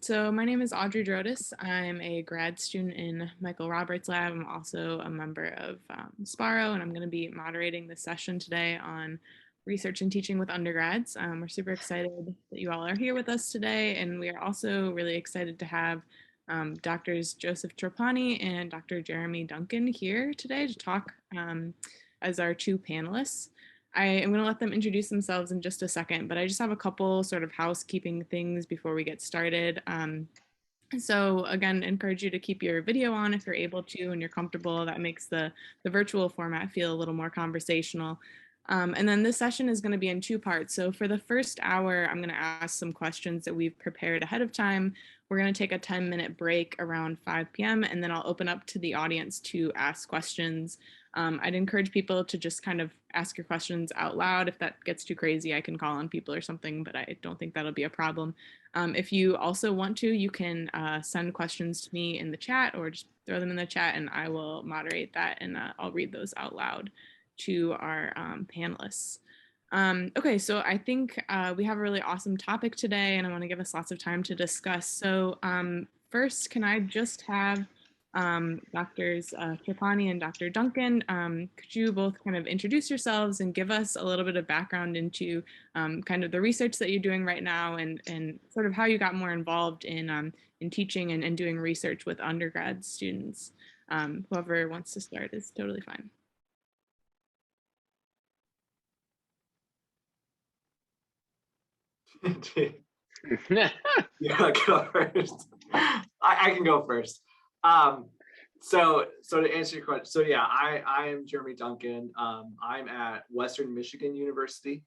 So my name is Audrey Drodis. I'm a grad student in Michael Roberts' lab. I'm also a member of spARO, and I'm going to be moderating this session today on research and teaching with undergrads. We're super excited that you all are here with us today, and we are also really excited to have Drs. Joseph Trapani and Dr. Jeremy Duncan here today to talk as our two panelists. I am going to let them introduce themselves in just a second, but I just have a couple sort of housekeeping things before we get started. So again, encourage you to keep your video on if you're able to and you're comfortable. That makes the virtual format feel a little more conversational. And then this session is going to be in two parts. So for the first hour, I'm going to ask some questions that we've prepared ahead of time. We're going to take a 10-minute break around 5 p.m. and then I'll open up to the audience to ask questions. I'd encourage people to just kind of ask your questions out loud. If that gets too crazy, I can call on people or something, but I don't think that'll be a problem. If you also want to, you can send questions to me in the chat or just throw them in the chat and I will moderate that and I'll read those out loud to our panelists. Okay, so I think we have a really awesome topic today and I want to give us lots of time to discuss. So first, can I just have Drs. Trapani and Dr. Duncan, could you both kind of introduce yourselves and give us a little bit of background into kind of the research that you're doing right now and sort of how you got more involved in teaching and doing research with undergrad students? Whoever wants to start is totally fine. Yeah, go first. I can go first. So to answer your question, so yeah, I am Jeremy Duncan. I'm at Western Michigan University,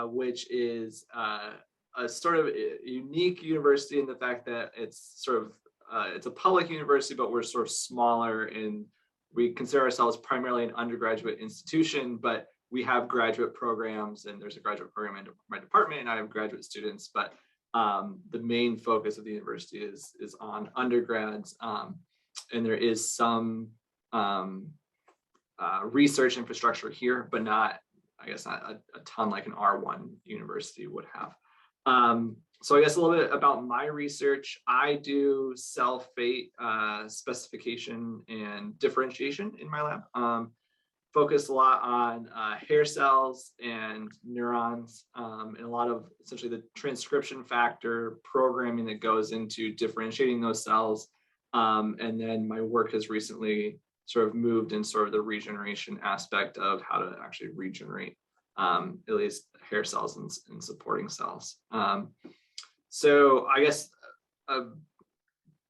which is a sort of unique university in the fact that it's sort of it's a public university, but we're sort of smaller and we consider ourselves primarily an undergraduate institution, but we have graduate programs and there's a graduate program in my department and I have graduate students, but the main focus of the university is on undergrads, and there is some research infrastructure here, but not, I guess, not a ton like an R1 university would have. So I guess a little bit about my research. I do cell fate specification and differentiation in my lab. Focus a lot on hair cells and neurons, and a lot of essentially the transcription factor programming that goes into differentiating those cells. And then my work has recently sort of moved in sort of the regeneration aspect of how to actually regenerate at least hair cells and supporting cells. So I guess a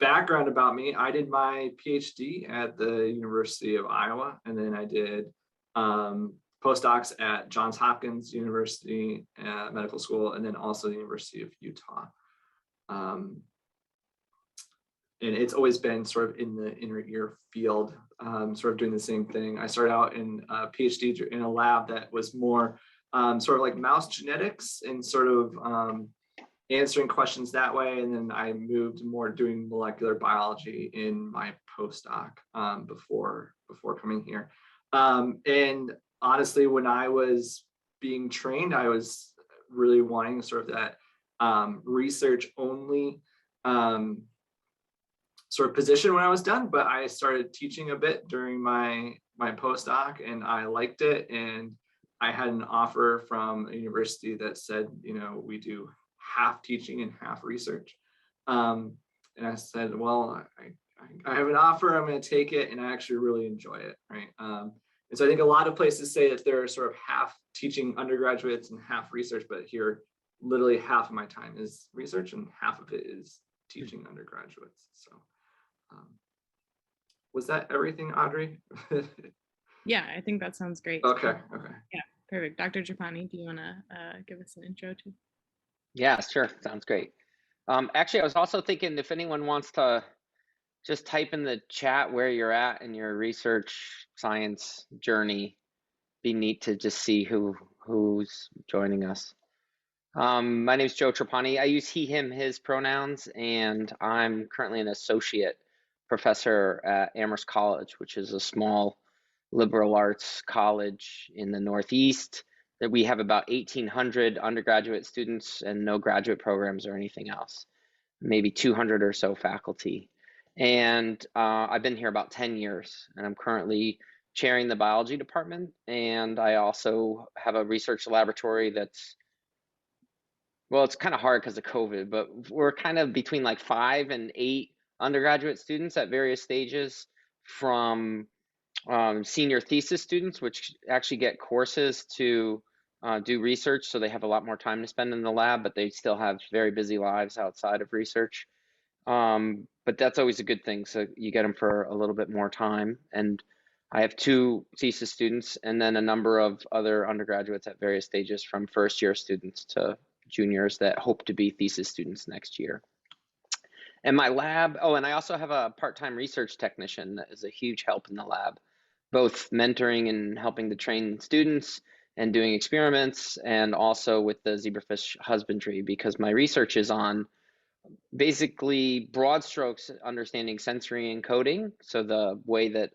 background about me, I did my PhD at the University of Iowa, and then I did postdocs at Johns Hopkins University Medical School, and then also the University of Utah. And it's always been sort of in the inner ear field, sort of doing the same thing. I started out in a PhD in a lab that was more sort of like mouse genetics and sort of answering questions that way. And then I moved more doing molecular biology in my postdoc before coming here. And honestly, when I was being trained, I was really wanting sort of that research only sort of position when I was done, but I started teaching a bit during my postdoc and I liked it. And I had an offer from a university that said, you know, we do half teaching and half research. And I said, well, I have an offer, I'm going to take it. And I actually really enjoy it, right? And so I think a lot of places say that they're sort of half teaching undergraduates and half research, but here literally half of my time is research and half of it is teaching undergraduates. So was that everything, Audrey? Yeah, I think that sounds great. Okay. Yeah, perfect. Dr. Trapani, do you want to give us an intro too? Yeah, sure. Sounds great. Actually, I was also thinking if anyone wants to just type in the chat where you're at in your research science journey, be neat to just see who's joining us. My name is Joe Trapani. I use he, him, his pronouns, and I'm currently an associate professor at Amherst College, which is a small liberal arts college in the Northeast. That we have about 1,800 undergraduate students and no graduate programs or anything else. maybe 200 or so faculty. And I've been here about 10 years, and I'm currently chairing the biology department. And I also have a research laboratory that's, well, it's kind of hard because of COVID, but we're kind of between like 5 and 8 undergraduate students at various stages, from senior thesis students, which actually get courses to do research, so they have a lot more time to spend in the lab, but they still have very busy lives outside of research. But that's always a good thing, so you get them for a little bit more time. And I have 2 thesis students, and then a number of other undergraduates at various stages, from first year students to juniors that hope to be thesis students next year. And my lab, oh, and I also have a part-time research technician that is a huge help in the lab, both mentoring and helping to train students and doing experiments, and also with the zebrafish husbandry, because my research is on basically broad strokes understanding sensory encoding, so the way that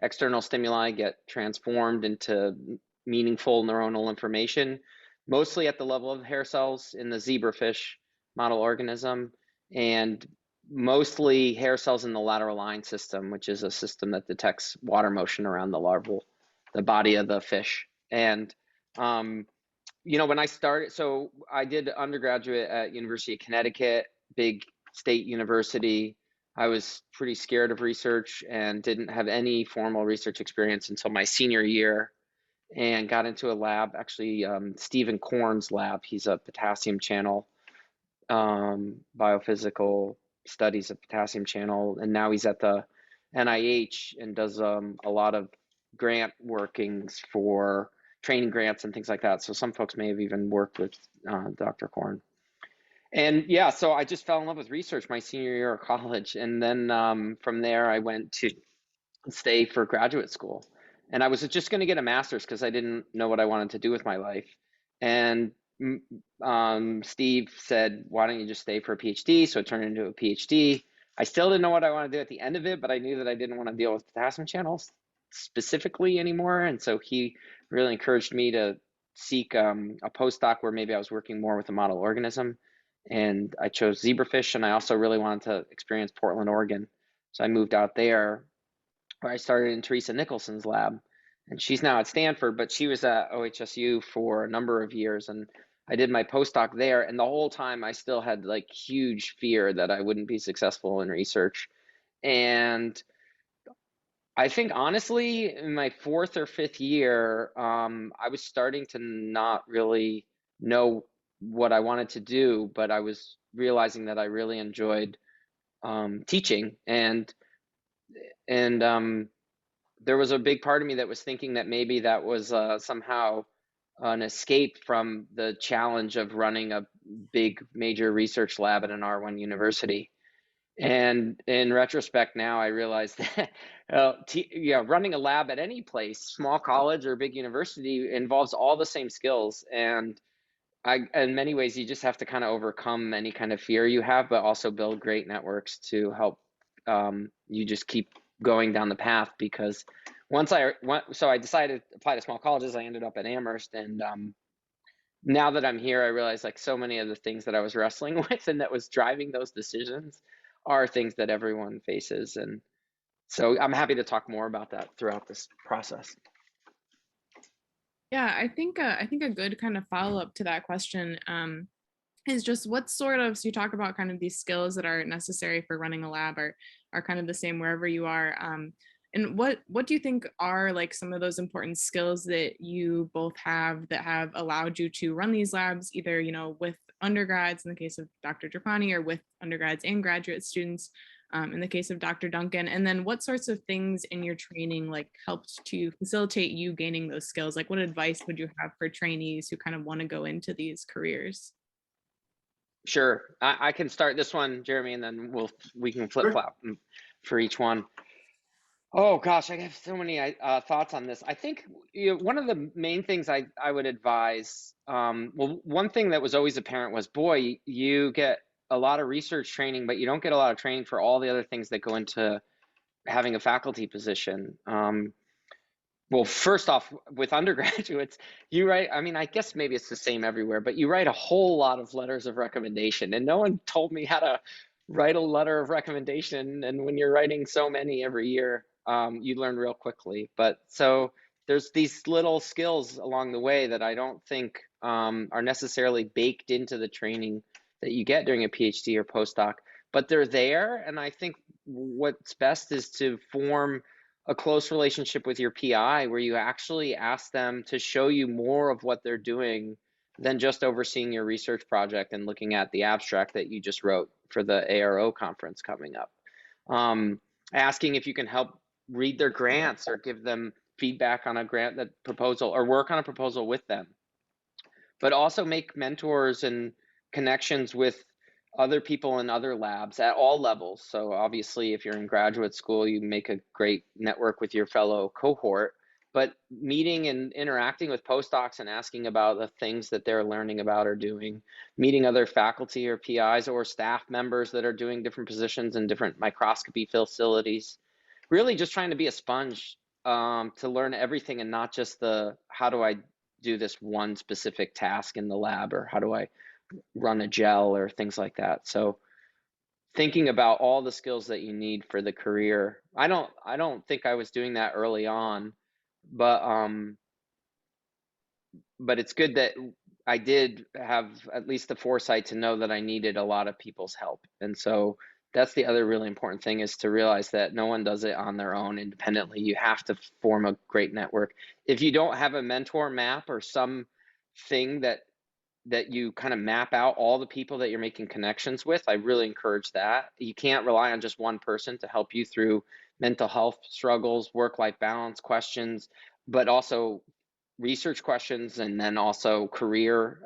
external stimuli get transformed into meaningful neuronal information, mostly at the level of hair cells in the zebrafish model organism, and mostly hair cells in the lateral line system, which is a system that detects water motion around the body of the fish. And when I started, so I did undergraduate at University of Connecticut, big state university. I was pretty scared of research and didn't have any formal research experience until my senior year, and got into a lab, actually Stephen Korn's lab. He's a potassium channel, biophysical studies of potassium channel, and now he's at the NIH and does a lot of grant workings for training grants and things like that. So some folks may have even worked with Dr. Korn. And yeah, so I just fell in love with research my senior year of college. And then from there, I went to stay for graduate school. And I was just going to get a master's because I didn't know what I wanted to do with my life. And Steve said, why don't you just stay for a PhD? So it turned into a PhD. I still didn't know what I wanted to do at the end of it, but I knew that I didn't want to deal with potassium channels specifically anymore. And so he really encouraged me to seek a postdoc where maybe I was working more with a model organism. And I chose zebrafish, and I also really wanted to experience Portland, Oregon. So I moved out there, where I started in Teresa Nicholson's lab. And she's now at Stanford, but she was at OHSU for a number of years. And I did my postdoc there. And the whole time I still had like huge fear that I wouldn't be successful in research. And I think honestly, in my 4th or 5th year, I was starting to not really know what I wanted to do, but I was realizing that I really enjoyed teaching, and there was a big part of me that was thinking that maybe that was somehow an escape from the challenge of running a big major research lab at an R1 university. And in retrospect now, I realize that running a lab at any place, small college or big university, involves all the same skills. And in many ways, you just have to kind of overcome any kind of fear you have, but also build great networks to help you just keep going down the path. Because so I decided to apply to small colleges. I ended up at Amherst, and now that I'm here, I realize like so many of the things that I was wrestling with and that was driving those decisions are things that everyone faces. And so I'm happy to talk more about that throughout this process. Yeah, I think a good kind of follow-up to that question is just what sort of, so you talk about kind of these skills that are necessary for running a lab are kind of the same wherever you are. And what do you think are like some of those important skills that you both have that have allowed you to run these labs, either, with undergrads in the case of Dr. Trapani, or with undergrads and graduate students in the case of Dr. Duncan? And then what sorts of things in your training like helped to facilitate you gaining those skills? Like what advice would you have for trainees who kind of want to go into these careers? Sure, I can start this one, Jeremy, and then we can flip flop for each one. Oh gosh, I have so many thoughts on this. I think one of the main things I would advise, well, one thing that was always apparent was, boy, you get a lot of research training, but you don't get a lot of training for all the other things that go into having a faculty position. Well, first off, with undergraduates, you write, I mean, I guess maybe it's the same everywhere, but you write a whole lot of letters of recommendation, and no one told me how to write a letter of recommendation. And when you're writing so many every year, you learn real quickly. But so there's these little skills along the way that I don't think are necessarily baked into the training that you get during a PhD or postdoc, but they're there. And I think what's best is to form a close relationship with your PI where you actually ask them to show you more of what they're doing than just overseeing your research project and looking at the abstract that you just wrote for the ARO conference coming up. Asking if you can help read their grants or give them feedback on a grant that proposal or work on a proposal with them. But also make mentors and connections with other people in other labs at all levels. So obviously, if you're in graduate school, you make a great network with your fellow cohort, but meeting and interacting with postdocs and asking about the things that they're learning about or doing, meeting other faculty or PIs or staff members that are doing different positions in different microscopy facilities, really just trying to be a sponge to learn everything and not just the, how do I do this one specific task in the lab, or how do I run a gel or things like that. So thinking about all the skills that you need for the career. I don't think I was doing that early on, but it's good that I did have at least the foresight to know that I needed a lot of people's help. And so that's the other really important thing, is to realize that no one does it on their own independently. You have to form a great network. If you don't have a mentor map or some thing that you kind of map out all the people that you're making connections with, I really encourage that. You can't rely on just one person to help you through mental health struggles, work-life balance questions, but also research questions, and then also career.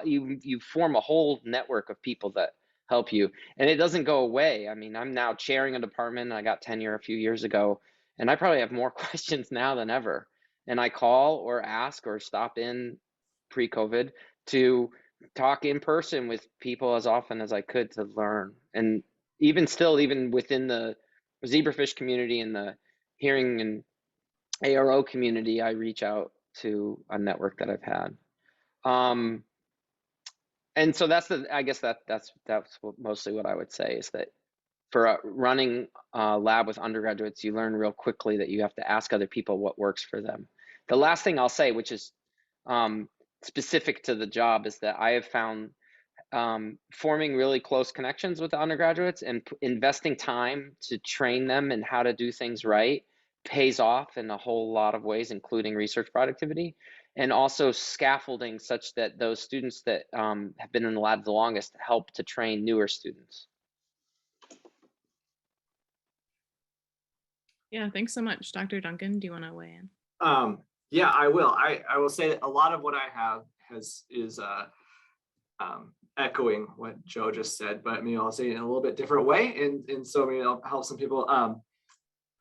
You form a whole network of people that help you, and it doesn't go away. I mean, I'm now chairing a department. I got tenure a few years ago, and I probably have more questions now than ever. And I call or ask or stop in pre-COVID to talk in person with people as often as I could to learn. And even still, even within the zebrafish community and the hearing and ARO community, I reach out to a network that I've had. And so that's I guess that's mostly what I would say, is that for running a lab with undergraduates, you learn real quickly that you have to ask other people what works for them. The last thing I'll say, which is specific to the job, is that I have found forming really close connections with the undergraduates and investing time to train them in how to do things right pays off in a whole lot of ways, including research productivity, and also scaffolding such that those students that have been in the lab the longest help to train newer students. Yeah, thanks so much. Dr. Duncan, do you want to weigh in? Yeah, I will. I will say that a lot of what I have is echoing what Joe just said, but maybe I'll say it in a little bit different way, and so maybe I'll help some people.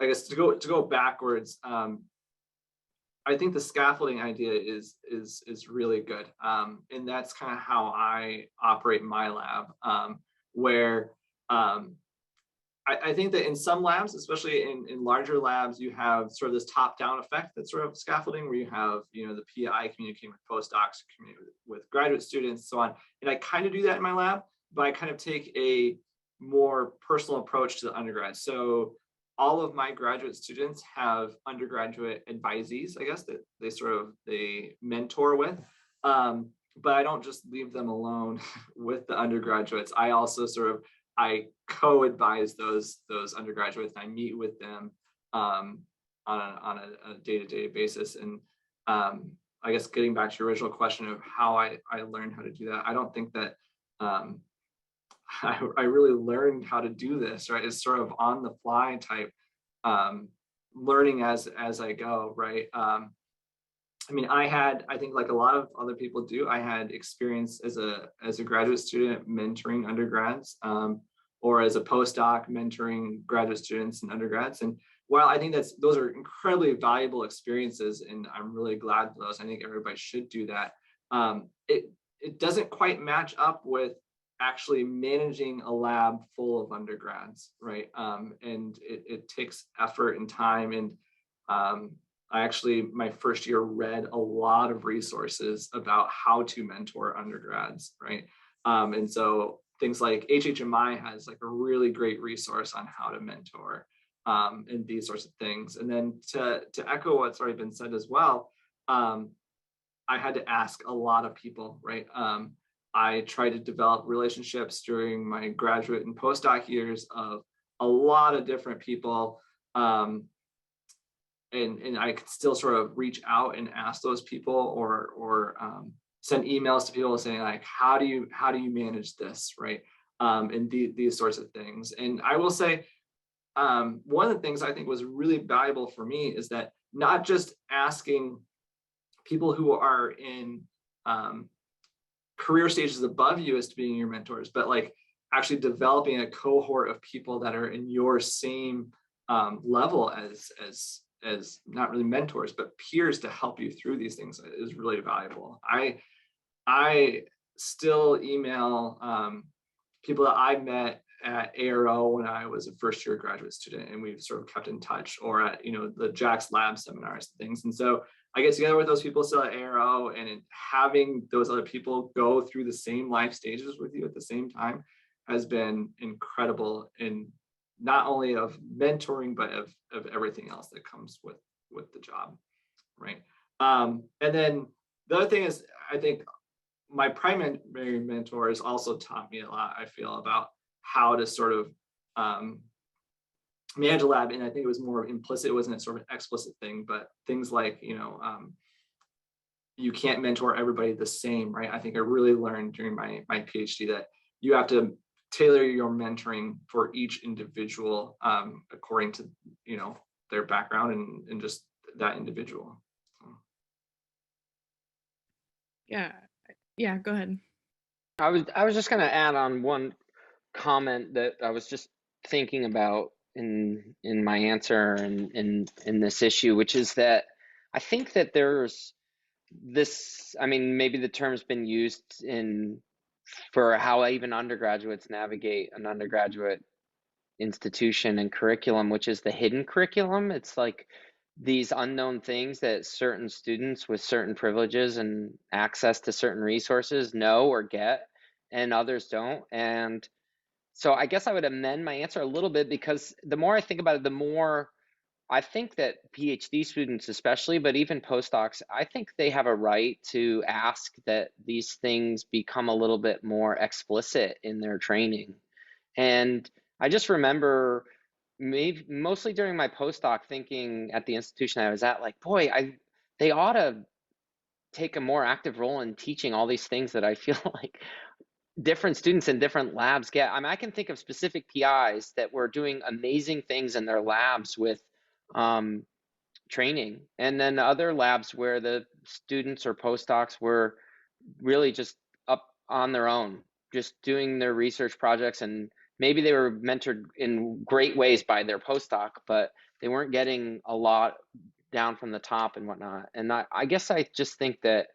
I guess to go backwards. I think the scaffolding idea is really good, and that's kind of how I operate my lab, where I think that in some labs, especially in larger labs, you have sort of this top-down effect, that's sort of scaffolding, where you have, the PI communicating with postdocs, communicating with graduate students, so on. And I kind of do that in my lab, but I kind of take a more personal approach to the undergrad. So all of my graduate students have undergraduate advisees, I guess, that they mentor with. But I don't just leave them alone with the undergraduates. I also I co-advise those undergraduates. And I meet with them on a day-to-day basis. And I guess getting back to your original question of how I learned how to do that, I don't think that I really learned how to do this, right? It's sort of on the fly type learning as I go, right? I mean, I think like a lot of other people do, I had experience as a graduate student mentoring undergrads, or as a postdoc mentoring graduate students and undergrads. And while I think those are incredibly valuable experiences, and I'm really glad for those, I think everybody should do that. It doesn't quite match up with actually managing a lab full of undergrads, right? And it takes effort and time, and I actually, my first year, read a lot of resources about how to mentor undergrads, right? And so things like HHMI has like a really great resource on how to mentor and these sorts of things. And then to echo what's already been said as well, I had to ask a lot of people, right? I tried to develop relationships during my graduate and postdoc years of a lot of different people. And I could still sort of reach out and ask those people or send emails to people saying like, how do you manage this, right? And these sorts of things. And I will say, one of the things I think was really valuable for me is that not just asking people who are in career stages above you as to being your mentors, but like actually developing a cohort of people that are in your same level as not really mentors, but peers to help you through these things is really valuable. I still email people that I met at ARO when I was a first year graduate student, and we've sort of kept in touch, or at the Jack's Lab seminars and things. And so I get together with those people still at ARO, and having those other people go through the same life stages with you at the same time has been incredible in not only of mentoring, but of everything else that comes with the job, right? And then the other thing is, I think my primary mentors also taught me a lot, I feel, about how to sort of manage a lab. And I think it was more implicit, it wasn't a sort of explicit thing, but things like, you can't mentor everybody the same, right? I think I really learned during my PhD that you have to tailor your mentoring for each individual according to their background and just that individual. So. Yeah, go ahead. I was just going to add on one comment that I was just thinking about in my answer and in this issue, which is that I think that there's this, I mean, maybe the term's been used for how even undergraduates navigate an undergraduate institution and curriculum, which is the hidden curriculum. It's like these unknown things that certain students with certain privileges and access to certain resources know or get, and others don't. And so I guess I would amend my answer a little bit, because the more I think about it, the more I think that PhD students especially, but even postdocs, I think they have a right to ask that these things become a little bit more explicit in their training. And I just remember mostly during my postdoc thinking at the institution I was at, like, boy, they ought to take a more active role in teaching all these things that I feel like different students in different labs get. I mean, I can think of specific PIs that were doing amazing things in their labs with training, and then other labs where the students or postdocs were really just up on their own, just doing their research projects, and maybe they were mentored in great ways by their postdoc, but they weren't getting a lot down from the top and whatnot. And I guess I just think that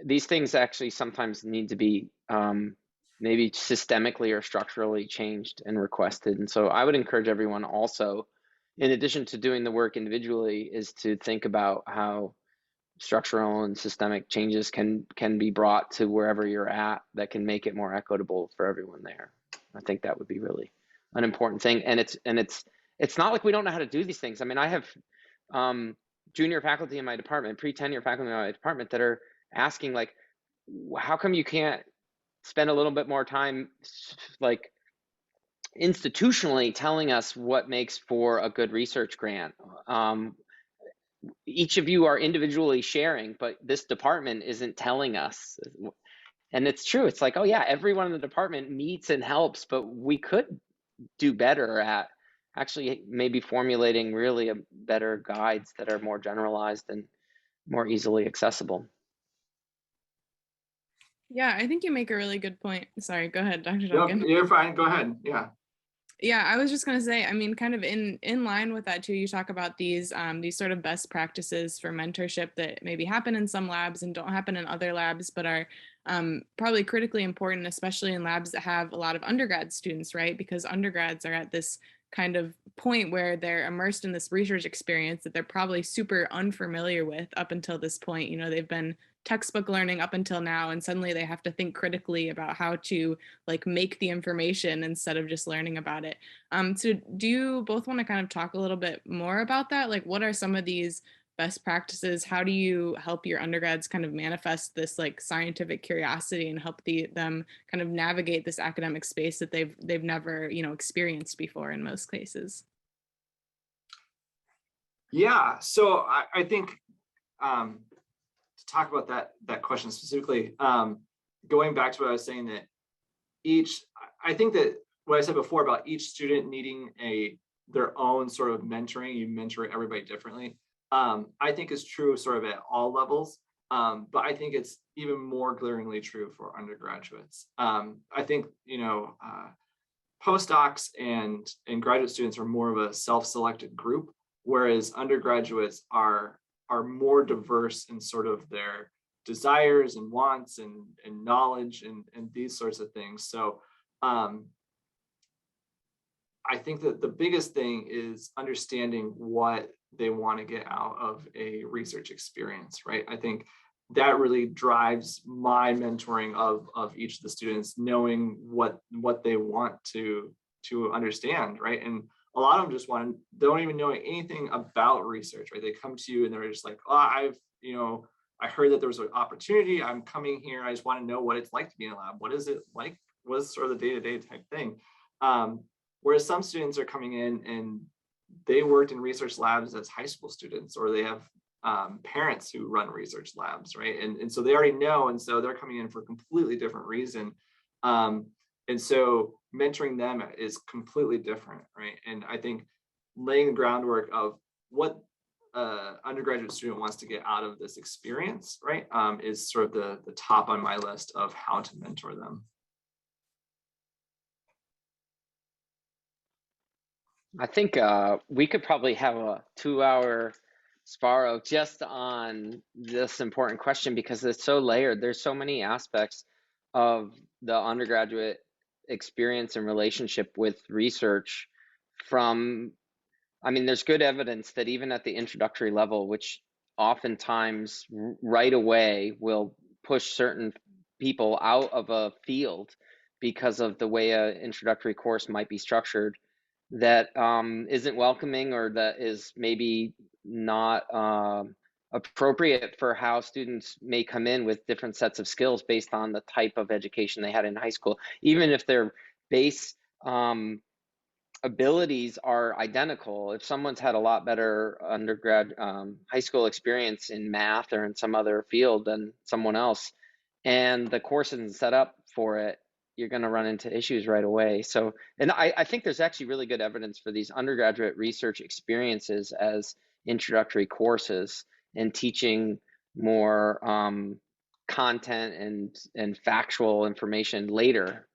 these things actually sometimes need to be maybe systemically or structurally changed and requested. And so I would encourage everyone also, in addition to doing the work individually, is to think about how structural and systemic changes can be brought to wherever you're at that can make it more equitable for everyone there. I think that would be really an important thing. And it's not like we don't know how to do these things. I mean, I have junior faculty in my department, pre-tenure faculty in my department that are asking, like, how come you can't spend a little bit more time like institutionally telling us what makes for a good research grant? Each of you are individually sharing, but this department isn't telling us. And it's true. It's like, oh yeah, everyone in the department meets and helps, but we could do better at actually maybe formulating really better guides that are more generalized and more easily accessible. Yeah, I think you make a really good point. Sorry, go ahead, Dr. No, Duncan. you're fine. Go ahead. Yeah, I was just going to say, I mean, kind of in line with that too, you talk about these sort of best practices for mentorship that maybe happen in some labs and don't happen in other labs, but are probably critically important, especially in labs that have a lot of undergrad students, right? Because undergrads are at this kind of point where they're immersed in this research experience that they're probably super unfamiliar with up until this point. You know, they've been textbook learning up until now, and suddenly they have to think critically about how to like make the information instead of just learning about it. So do you both want to kind of talk a little bit more about that? Like, what are some of these best practices? How do you help your undergrads kind of manifest this like scientific curiosity and help them kind of navigate this academic space that they've never, you know, experienced before in most cases? Yeah, so I think to talk about that question specifically, going back to what I was saying, that I think that what I said before about each student needing their own sort of mentoring, you mentor everybody differently, I think is true sort of at all levels. But I think it's even more glaringly true for undergraduates. I think, postdocs and graduate students are more of a self-selected group, whereas undergraduates are more diverse in sort of their desires and wants and knowledge and these sorts of things. So I think that the biggest thing is understanding what they want to get out of a research experience, right? I think that really drives my mentoring of each of the students, knowing what they want to understand, right? And a lot of them just don't even know anything about research, right? They come to you and they're just like, oh, I heard that there was an opportunity. I'm coming here. I just want to know what it's like to be in a lab. What is it like? What is sort of the day-to-day type thing? Whereas some students are coming in and they worked in research labs as high school students, or they have parents who run research labs, right? And so they already know, and so they're coming in for a completely different reason. And so mentoring them is completely different, right? And I think laying the groundwork of what undergraduate student wants to get out of this experience, right, is sort of the top on my list of how to mentor them. I think we could probably have a 2-hour spARO just on this important question because it's so layered. There's so many aspects of the undergraduate experience and relationship with research there's good evidence that even at the introductory level, which oftentimes right away will push certain people out of a field because of the way an introductory course might be structured, that isn't welcoming or that is maybe not appropriate for how students may come in with different sets of skills based on the type of education they had in high school, even if their base abilities are identical. If someone's had a lot better undergrad high school experience in math or in some other field than someone else, and the course isn't set up for it, you're going to run into issues right away. So, and I think there's actually really good evidence for these undergraduate research experiences as introductory courses and teaching more content and factual information later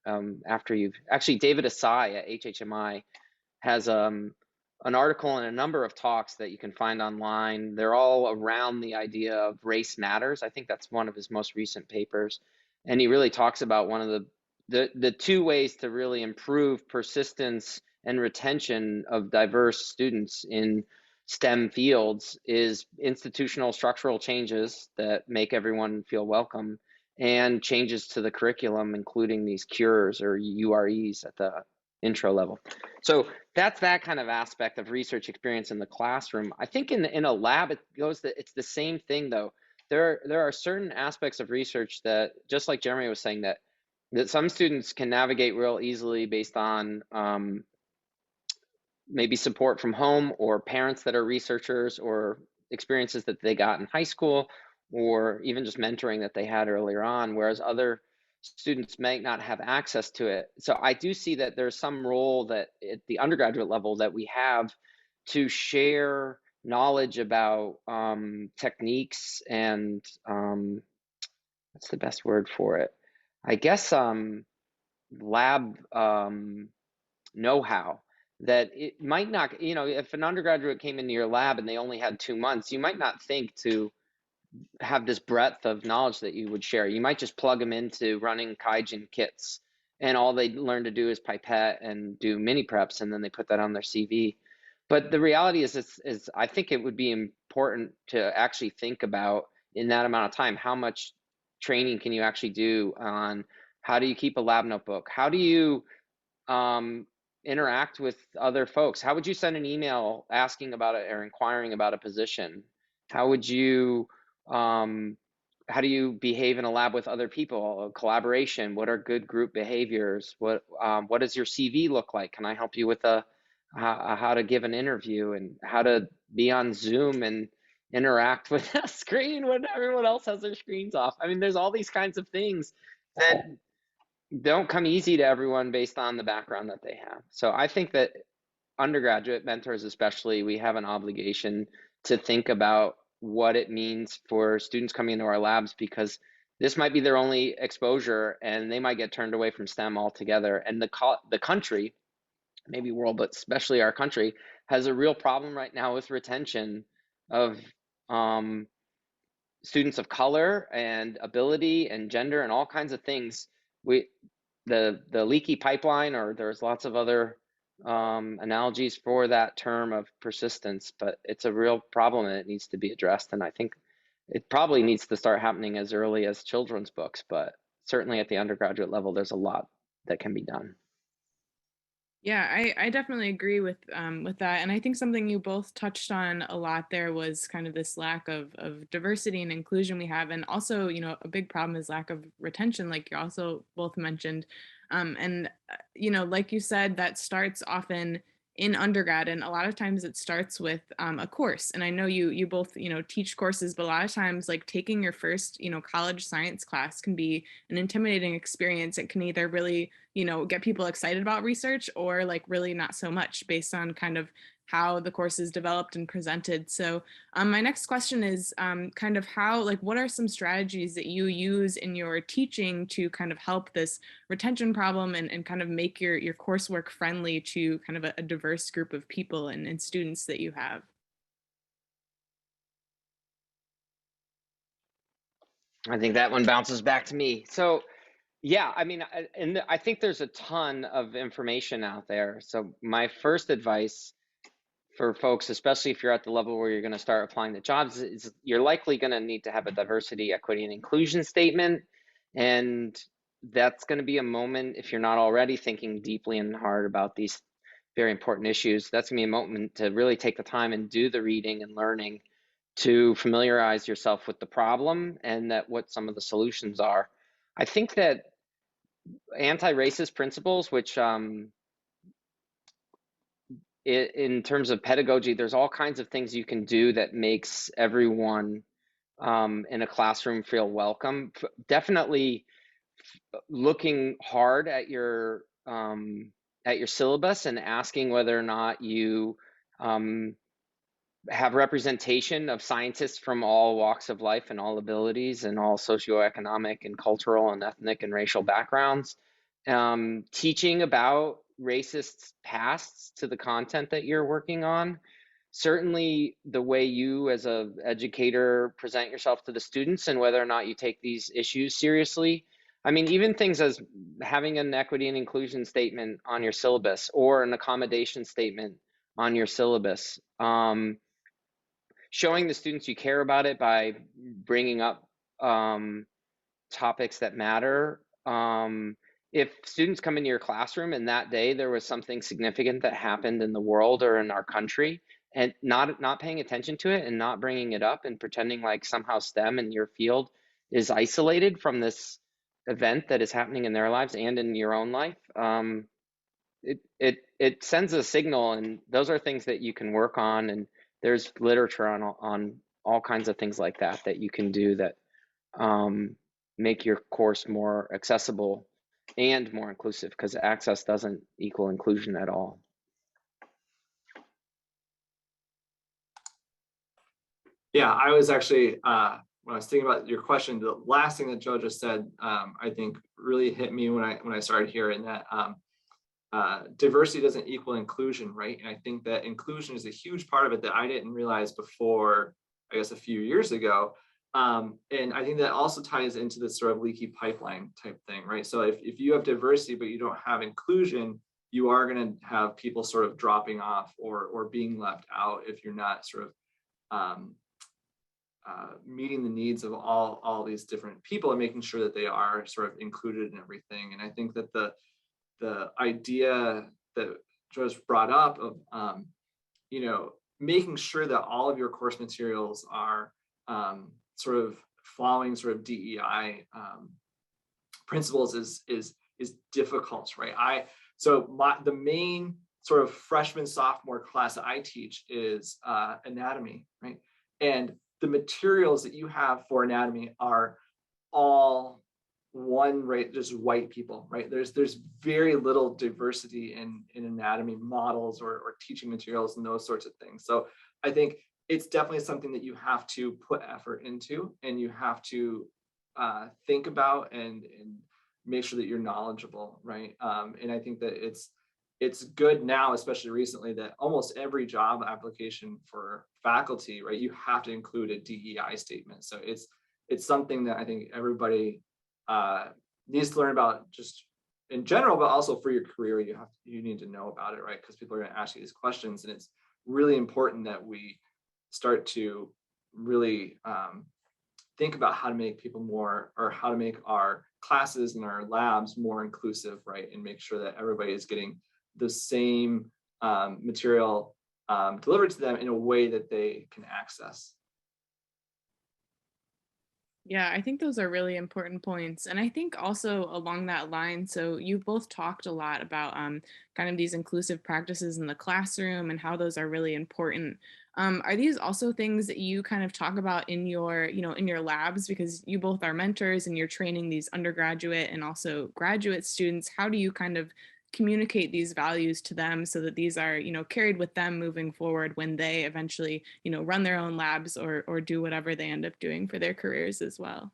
after you've actually, David Asai at HHMI has an article and a number of talks that you can find online. They're all around the idea of race matters. I think that's one of his most recent papers. And he really talks about one of the two ways to really improve persistence and retention of diverse students in STEM fields is institutional structural changes that make everyone feel welcome and changes to the curriculum, including these cures or UREs at the intro level. So that's that kind of aspect of research experience in the classroom. I think in a lab, it's the same thing though. There are certain aspects of research that, just like Jeremy was saying, that some students can navigate real easily based on maybe support from home or parents that are researchers or experiences that they got in high school or even just mentoring that they had earlier on, whereas other students might not have access to it. So I do see that there's some role that at the undergraduate level that we have to share knowledge about techniques and what's the best word for it? I guess lab know-how that it might not, if an undergraduate came into your lab and they only had 2 months, you might not think to have this breadth of knowledge that you would share. You might just plug them into running Kaizen kits and all they learn to do is pipette and do mini preps, and then they put that on their CV. But the reality is I think it would be important to actually think about, in that amount of time, how much training can you actually do on how do you keep a lab notebook? How do you interact with other folks? How would you send an email asking about it or inquiring about a position? How would you how do you behave in a lab with other people? Collaboration. What are good group behaviors? What does your CV look like? Can I help you with how to give an interview, and how to be on Zoom and interact with a screen when everyone else has their screens off? I mean, there's all these kinds of things that don't come easy to everyone based on the background that they have. So I think that undergraduate mentors especially, we have an obligation to think about what it means for students coming into our labs, because this might be their only exposure and they might get turned away from STEM altogether. And the country, maybe world, but especially our country, has a real problem right now with retention of students of color and ability and gender and all kinds of things. The leaky pipeline, or there's lots of other analogies for that term of persistence, but it's a real problem and it needs to be addressed. And I think it probably needs to start happening as early as children's books, but certainly at the undergraduate level, there's a lot that can be done. Yeah, I definitely agree with that. And I think something you both touched on a lot there was kind of this lack of diversity and inclusion we have. And also, a big problem is lack of retention, like you also both mentioned. Like you said, that starts often in undergrad, and a lot of times it starts with a course. And I know you both teach courses, but a lot of times, like, taking your first college science class can be an intimidating experience. It can either really get people excited about research, or like really not so much, based on kind of how the course is developed and presented. So my next question is kind of what are some strategies that you use in your teaching to kind of help this retention problem, and kind of make your coursework friendly to kind of a diverse group of people and students that you have? I think that one bounces back to me. So yeah, I mean, I think there's a ton of information out there. So my first advice for folks, especially if you're at the level where you're going to start applying to jobs, is you're likely going to need to have a diversity, equity, and inclusion statement. And that's going to be a moment, if you're not already thinking deeply and hard about these very important issues, that's going to be a moment to really take the time and do the reading and learning to familiarize yourself with the problem and that what some of the solutions are. I think that anti-racist principles, which in terms of pedagogy, there's all kinds of things you can do that makes everyone in a classroom feel welcome. Definitely looking hard at your syllabus and asking whether or not you have representation of scientists from all walks of life and all abilities and all socioeconomic and cultural and ethnic and racial backgrounds. Teaching about racist pasts to the content that you're working on. Certainly the way you as a educator present yourself to the students and whether or not you take these issues seriously. I mean, even things as having an equity and inclusion statement on your syllabus or an accommodation statement on your syllabus. Showing the students you care about it by bringing up topics that matter. If students come into your classroom and that day there was something significant that happened in the world or in our country, and not paying attention to it and not bringing it up and pretending like somehow STEM in your field is isolated from this event that is happening in their lives and in your own life, it sends a signal, and those are things that you can work on. And there's literature on all kinds of things like that that you can do that make your course more accessible and more inclusive, because access doesn't equal inclusion at all. Yeah, I was actually, when I was thinking about your question, the last thing that Joe just said, I think really hit me when I started hearing that diversity doesn't equal inclusion, right? And I think that inclusion is a huge part of it that I didn't realize before, I guess, a few years ago. And I think that also ties into this sort of leaky pipeline type thing, right? So if you have diversity, but you don't have inclusion, you are going to have people sort of dropping off or being left out if you're not sort of um, meeting the needs of all these different people and making sure that they are sort of included in everything. And I think that the idea that was brought up of making sure that all of your course materials are sort of following sort of DEI principles is difficult, right? The main sort of freshman sophomore class that I teach is anatomy, right? And the materials that you have for anatomy are all one, right? Just white people, right? There's very little diversity in anatomy models or teaching materials and those sorts of things. So I think it's definitely something that you have to put effort into, and you have to think about and make sure that you're knowledgeable, right? And I think that it's good now, especially recently, that almost every job application for faculty, right, you have to include a DEI statement. So it's something that I think everybody needs to learn about, just in general, but also for your career, you need to know about it, right? Because people are going to ask you these questions, and it's really important that we start to really think about how to make people more, or how to make our classes and our labs more inclusive, right? And make sure that everybody is getting the same material delivered to them in a way that they can access. Yeah, I think those are really important points. And I think also along that line, so you both talked a lot about kind of these inclusive practices in the classroom and how those are really important. Are these also things that you kind of talk about in your, in your labs? Because you both are mentors and you're training these undergraduate and also graduate students. How do you kind of communicate these values to them so that these are, carried with them moving forward when they eventually, run their own labs or do whatever they end up doing for their careers as well?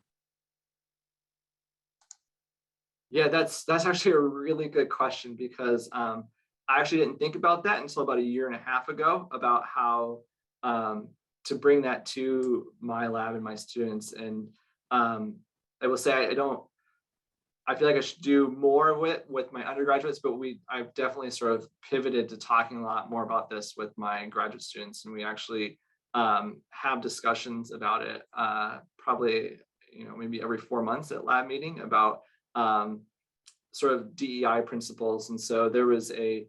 Yeah, that's actually a really good question, because I actually didn't think about that until about a year and a half ago, about how to bring that to my lab and my students. And I will say I feel like I should do more with my undergraduates, but I've definitely sort of pivoted to talking a lot more about this with my graduate students, and we actually have discussions about it probably maybe every 4 months at lab meeting, about sort of DEI principles. And so there was a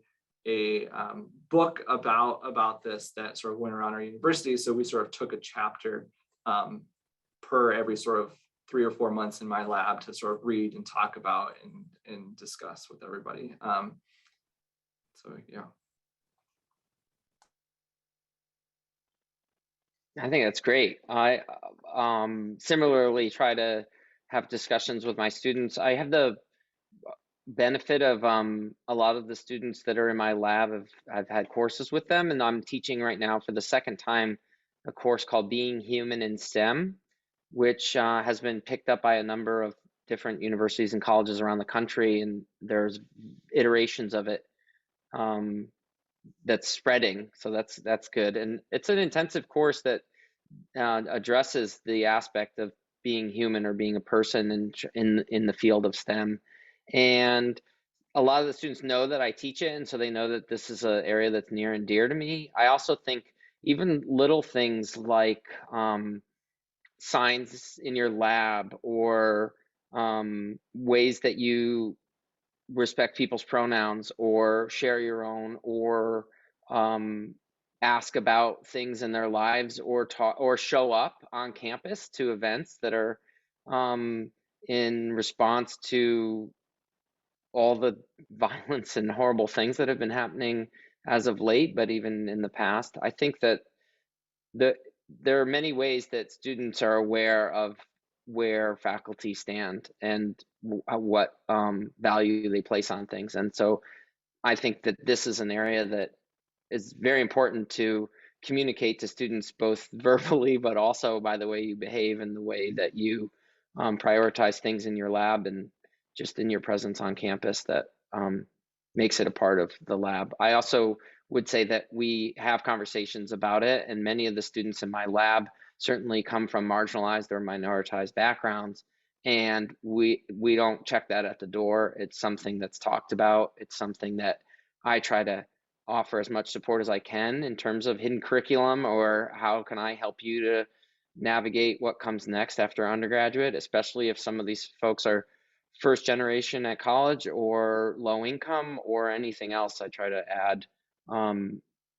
book about this that sort of went around our university. So we sort of took a chapter per every sort of 3 or 4 months in my lab to sort of read and talk about and discuss with everybody. So yeah. I think that's great. I similarly try to have discussions with my students. I have the benefit of a lot of the students that are in my lab I've had courses with them, and I'm teaching right now for the second time a course called Being Human in STEM, which has been picked up by a number of different universities and colleges around the country, and there's iterations of it that's spreading, so that's good. And it's an intensive course that addresses the aspect of being human or being a person in the field of STEM. And a lot of the students know that I teach it, and so they know that this is an area that's near and dear to me. I also think even little things like signs in your lab, or ways that you respect people's pronouns or share your own, or ask about things in their lives, or talk or show up on campus to events that are in response to all the violence and horrible things that have been happening as of late, but even in the past. I think that the there are many ways that students are aware of where faculty stand and what value they place on things. And so I think that this is an area that is very important to communicate to students, both verbally, but also by the way you behave and the way that you prioritize things in your lab and just in your presence on campus, that makes it a part of the lab. I also would say that we have conversations about it, and many of the students in my lab certainly come from marginalized or minoritized backgrounds. And we don't check that at the door. It's something that's talked about. It's something that I try to offer as much support as I can in terms of hidden curriculum, or how can I help you to navigate what comes next after undergraduate, especially if some of these folks are first generation at college or low income or anything else. I try to add,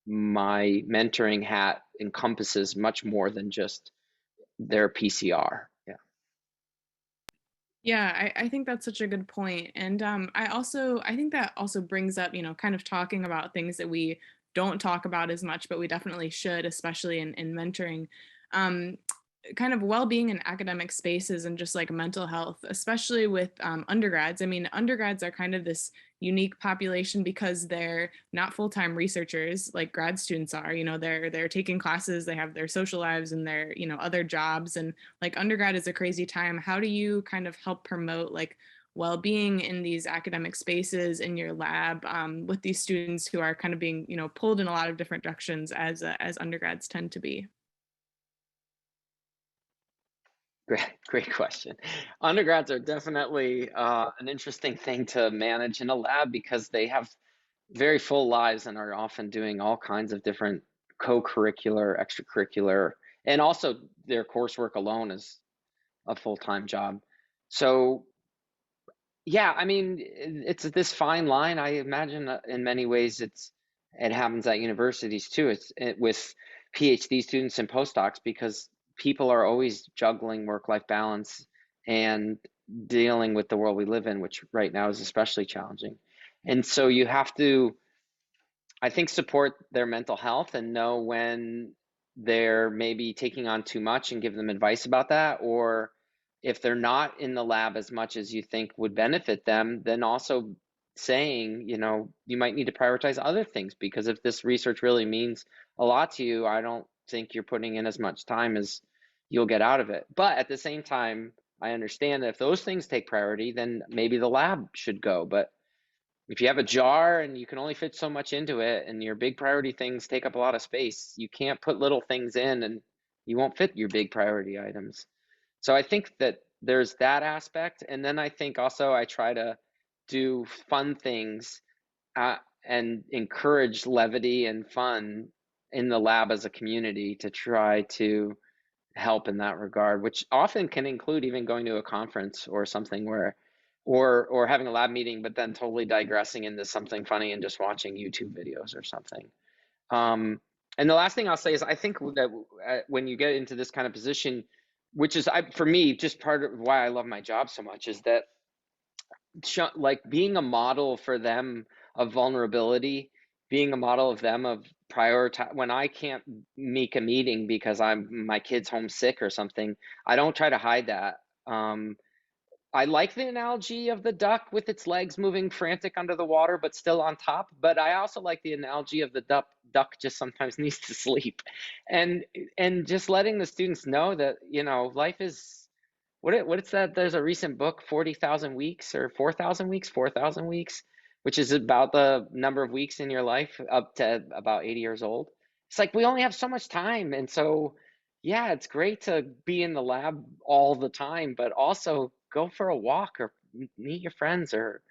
my mentoring hat encompasses much more than just their PCR. Yeah. Yeah, I think that's such a good point. And I think that also brings up, kind of talking about things that we don't talk about as much, but we definitely should, especially in mentoring. Um, Kind of well-being in academic spaces and just like mental health, especially with undergrads. I mean, undergrads are kind of this unique population because they're not full-time researchers like grad students are. They're taking classes, they have their social lives and their other jobs, and like undergrad is a crazy time. How do you kind of help promote like well-being in these academic spaces in your lab with these students who are kind of being pulled in a lot of different directions as undergrads tend to be? Great question. Undergrads are definitely an interesting thing to manage in a lab because they have very full lives and are often doing all kinds of different co-curricular, extracurricular, and also their coursework alone is a full-time job. So yeah, I mean, it's this fine line. I imagine in many ways it happens at universities too. With PhD students and postdocs because people are always juggling work-life balance and dealing with the world we live in, which right now is especially challenging. And so you have to, I think, support their mental health and know when they're maybe taking on too much and give them advice about that, or if they're not in the lab as much as you think would benefit them, then also saying, you might need to prioritize other things because if this research really means a lot to you, I don't think you're putting in as much time as you'll get out of it. But at the same time, I understand that if those things take priority, then maybe the lab should go. But if you have a jar and you can only fit so much into it and your big priority things take up a lot of space, you can't put little things in and you won't fit your big priority items. So I think that there's that aspect. And then I think also I try to do fun things and encourage levity and fun in the lab as a community to try to help in that regard, which often can include even going to a conference or something where, or having a lab meeting, but then totally digressing into something funny and just watching YouTube videos or something. And the last thing I'll say is I think that when you get into this kind of position, which is for me, just part of why I love my job so much is that like being a model for them of vulnerability, being a model of them of prioritize when I can't make a meeting because my kid's homesick or something, I don't try to hide that. I like the analogy of the duck with its legs moving frantic under the water, but still on top. But I also like the analogy of the duck just sometimes needs to sleep, and just letting the students know that life is what's that? There's a recent book, 40,000 weeks or 4,000 weeks, 4,000 weeks, which is about the number of weeks in your life up to about 80 years old. It's like we only have so much time, and so yeah, it's great to be in the lab all the time, but also go for a walk or meet your friends or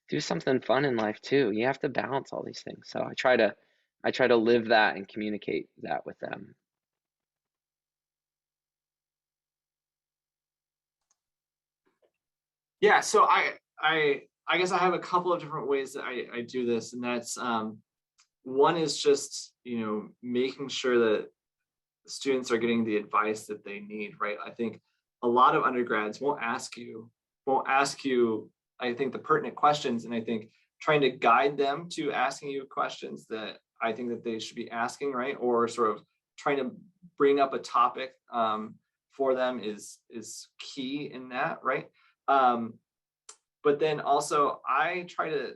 do something fun in life too. You have to balance all these things. So I try to live that and communicate that with them. Yeah, so I guess I have a couple of different ways that I do this, and that's one is just making sure that students are getting the advice that they need, right? I think a lot of undergrads won't ask you I think the pertinent questions, and I think trying to guide them to asking you questions that I think that they should be asking, right? Or sort of trying to bring up a topic for them is key in that, right? Um, but then also I try to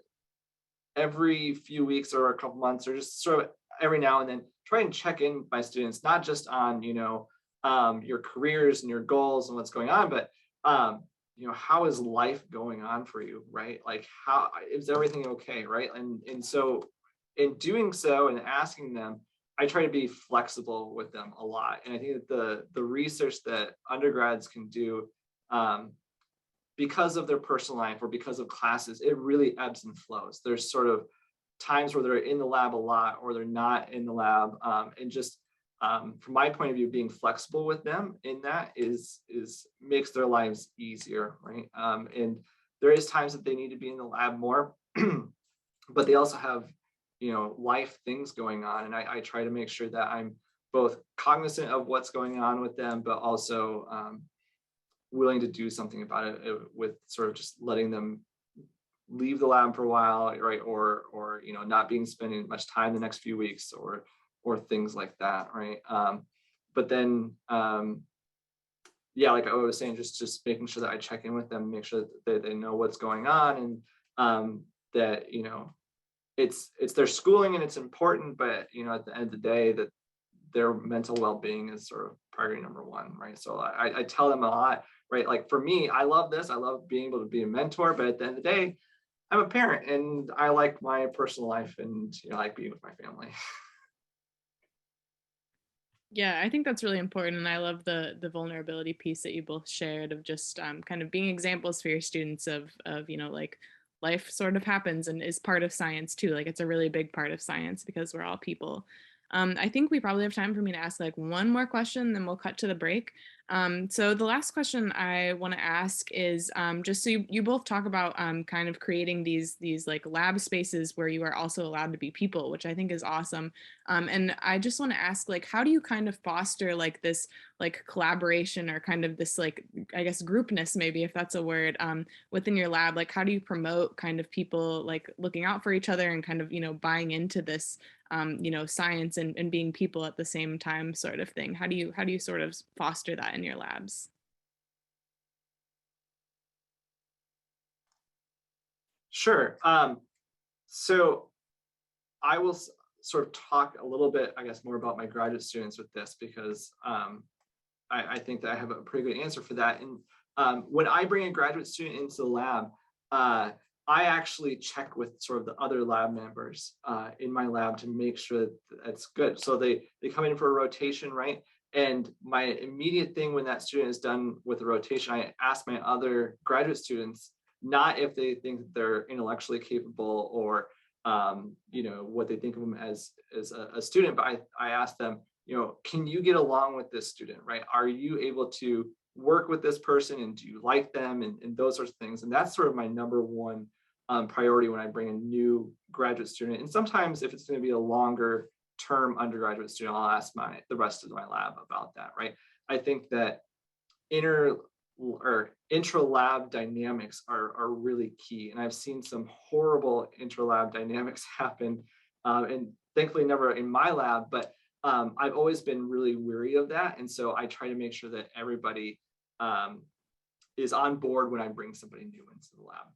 every few weeks or a couple months or just sort of every now and then try and check in by students, not just on your careers and your goals and what's going on, but how is life going on for you, right? Like how is everything okay, right? And so in doing so and asking them, I try to be flexible with them a lot. And I think that the research that undergrads can do, because of their personal life or because of classes, it really ebbs and flows. There's sort of times where they're in the lab a lot or they're not in the lab. And just from my point of view, being flexible with them in that is makes their lives easier, right? And there is times that they need to be in the lab more, but they also have, life things going on. And I try to make sure that I'm both cognizant of what's going on with them, but also willing to do something about it with sort of just letting them leave the lab for a while, right? Or not being spending much time the next few weeks or things like that, right? But then yeah, like I was saying, just making sure that I check in with them, make sure that they know what's going on, and that it's their schooling and it's important, but at the end of the day, that their mental well-being is sort of priority number one, right? So I tell them a lot, right? Like for me, I love this. I love being able to be a mentor, but at the end of the day, I'm a parent and I like my personal life and I like being with my family. Yeah, I think that's really important, and I love the vulnerability piece that you both shared of just kind of being examples for your students of like life sort of happens and is part of science too. Like it's a really big part of science because we're all people. I think we probably have time for me to ask like one more question, then we'll cut to the break. So the last question I want to ask is just so you both talk about kind of creating these like lab spaces where you are also allowed to be people, which I think is awesome. And I just want to ask, like, how do you kind of foster like this like collaboration or kind of this like, I guess, groupness, maybe if that's a word, within your lab? Like, how do you promote kind of people like looking out for each other and kind of, buying into this, science and being people at the same time sort of thing? How do you sort of foster that in your labs? Sure. So I will sort of talk a little bit, I guess, more about my graduate students with this because I think that I have a pretty good answer for that. And when I bring a graduate student into the lab, I actually check with sort of the other lab members in my lab to make sure that that's good. So they come in for a rotation, right? And my immediate thing when that student is done with the rotation, I ask my other graduate students, not if they think that they're intellectually capable or what they think of them as a student, but I ask them, can you get along with this student, right? Are you able to work with this person and do you like them and those sorts of things? And that's sort of my number one priority when I bring a new graduate student. And sometimes if it's going to be a longer term undergraduate student, I'll ask the rest of my lab about that, right? I think that intra-lab dynamics are really key. And I've seen some horrible intra-lab dynamics happen, and thankfully never in my lab, but I've always been really weary of that. And so I try to make sure that everybody is on board when I bring somebody new into the lab.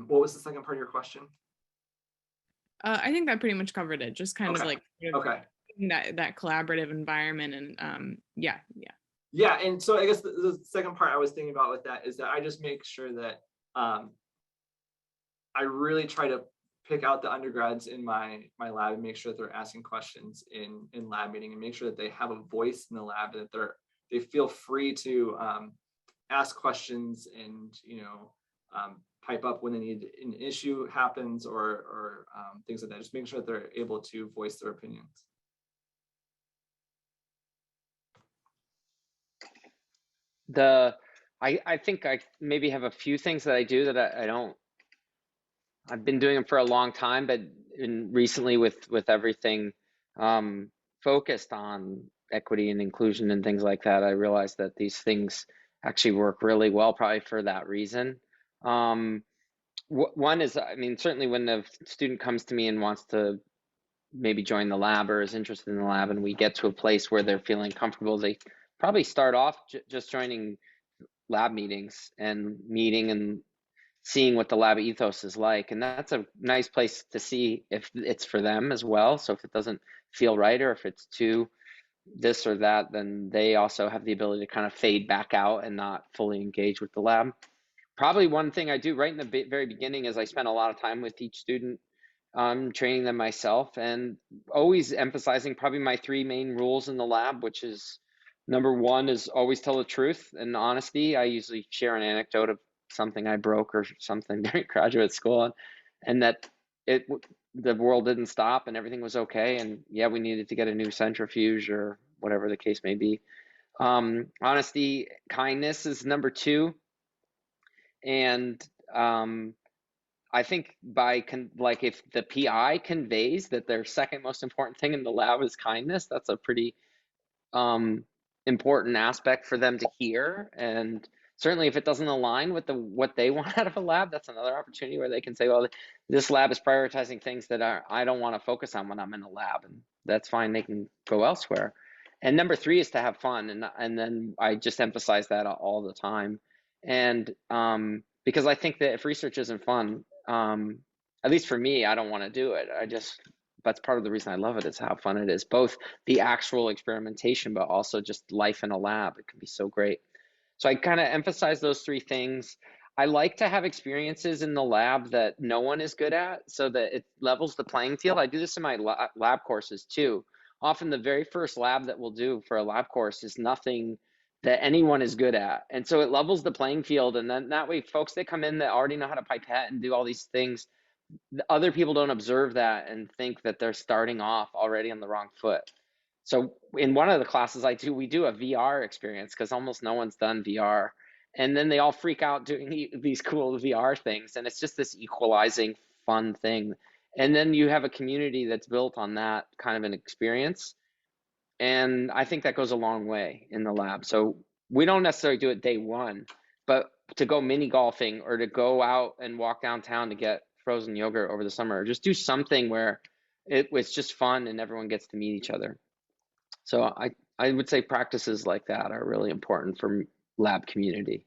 What was the second part of your question? I think that pretty much covered it. Just kind of Okay. like Okay. that collaborative environment and yeah. Yeah, and so I guess the second part I was thinking about with that is that I just make sure that I really try to pick out the undergrads in my lab and make sure that they're asking questions in lab meeting and make sure that they have a voice in the lab, that they feel free to ask questions and pipe up when they need an issue happens or things like that. Just making sure that they're able to voice their opinions. I think I maybe have a few things that I do that I don't. I've been doing them for a long time, but recently with everything focused on equity and inclusion and things like that, I realized that these things actually work really well, probably for that reason. One is, I mean, certainly when a student comes to me and wants to maybe join the lab or is interested in the lab, and we get to a place where they're feeling comfortable, they probably start off just joining lab meetings and meeting and seeing what the lab ethos is like. And that's a nice place to see if it's for them as well. So if it doesn't feel right or if it's too this or that, then they also have the ability to kind of fade back out and not fully engage with the lab. Probably one thing I do right in the very beginning is I spend a lot of time with each student training them myself, and always emphasizing probably my three main rules in the lab, which is number one is always tell the truth and honesty. I usually share an anecdote of something I broke or something during graduate school, and that the world didn't stop and everything was okay. And yeah, we needed to get a new centrifuge or whatever the case may be. Honesty, kindness is number two, and I think like if the PI conveys that their second most important thing in the lab is kindness, that's a pretty important aspect for them to hear. And certainly if it doesn't align with what they want out of a lab, that's another opportunity where they can say, well, this lab is prioritizing things that I don't want to focus on when I'm in a lab, and that's fine, they can go elsewhere. And number three is to have fun, and then I just emphasize that all the time. And because I think that if research isn't fun, at least for me, I don't want to do it. That's part of the reason I love it, is how fun it is, both the actual experimentation, but also just life in a lab. It can be so great. So I kind of emphasize those three things. I like to have experiences in the lab that no one is good at, so that it levels the playing field. I do this in my lab courses too. Often the very first lab that we'll do for a lab course is nothing that anyone is good at. And so it levels the playing field. And then that way, folks that come in that already know how to pipette and do all these things, other people don't observe that and think that they're starting off already on the wrong foot. So in one of the classes we do a VR experience, because almost no one's done VR. And then they all freak out doing these cool VR things. And it's just this equalizing fun thing. And then you have a community that's built on that kind of an experience. And I think that goes a long way in the lab. So we don't necessarily do it day one, but to go mini golfing or to go out and walk downtown to get frozen yogurt over the summer, or just do something where it was just fun and everyone gets to meet each other. So I would say practices like that are really important for lab community.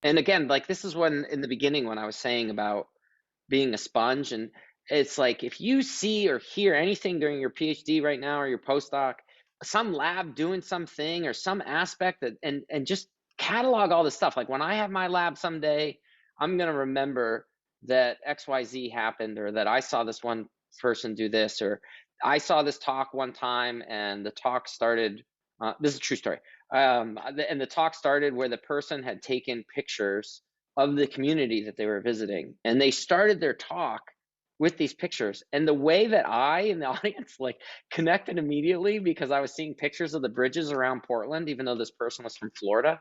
And again, like this is when in the beginning when I was saying about being a sponge, and it's like if you see or hear anything during your PhD right now or your postdoc, some lab doing something or some aspect that and just catalog all this stuff. Like when I have my lab someday, I'm gonna remember that XYZ happened, or that I saw this one person do this, or I saw this talk one time and the talk started, this is a true story. And the talk started where the person had taken pictures of the community that they were visiting, and they started their talk with these pictures. And the way that I in the audience like connected immediately, because I was seeing pictures of the bridges around Portland, even though this person was from Florida.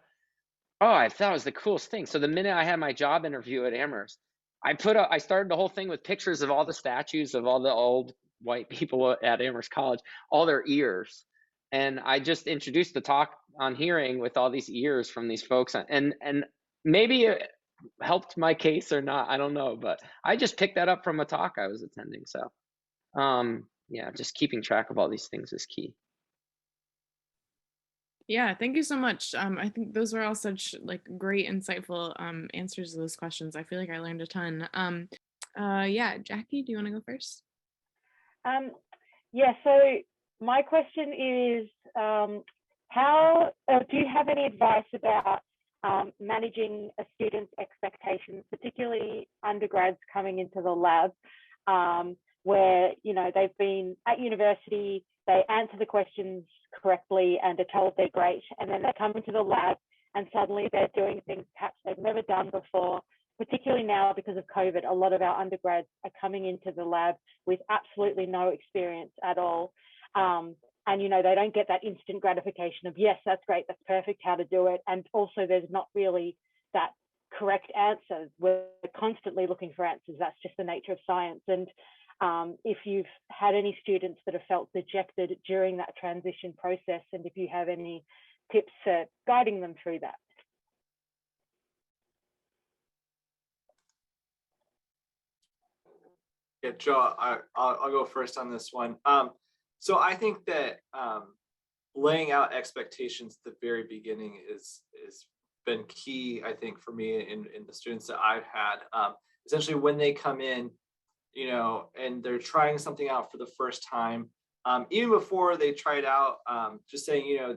Oh, I thought it was the coolest thing. So the minute I had my job interview at Amherst, I started the whole thing with pictures of all the statues of all the old white people at Amherst College, all their ears. And I just introduced the talk on hearing with all these ears from these folks. And maybe it helped my case or not, I don't know, but I just picked that up from a talk I was attending. So yeah, just keeping track of all these things is key. Yeah, thank you so much. I think those were all such like great, insightful answers to those questions. I feel like I learned a ton. Yeah, Jackie, do you want to go first? Yeah, so my question is, do you have any advice about managing a student's expectations, particularly undergrads coming into the lab, where they've been at university, they answer the questions correctly and are told they're great, and then they come into the lab and suddenly they're doing things perhaps they've never done before. Particularly now because of COVID, a lot of our undergrads are coming into the lab with absolutely no experience at all. And, they don't get that instant gratification of, yes, that's great, that's perfect, how to do it. And also there's not really that correct answer. We're constantly looking for answers. That's just the nature of science. And if you've had any students that have felt dejected during that transition process, and if you have any tips for guiding them through that. Yeah, Joe, I'll go first on this one. So I think that laying out expectations at the very beginning is been key, I think, for me in the students that I've had. Essentially, when they come in, and they're trying something out for the first time, even before they try it out, just saying,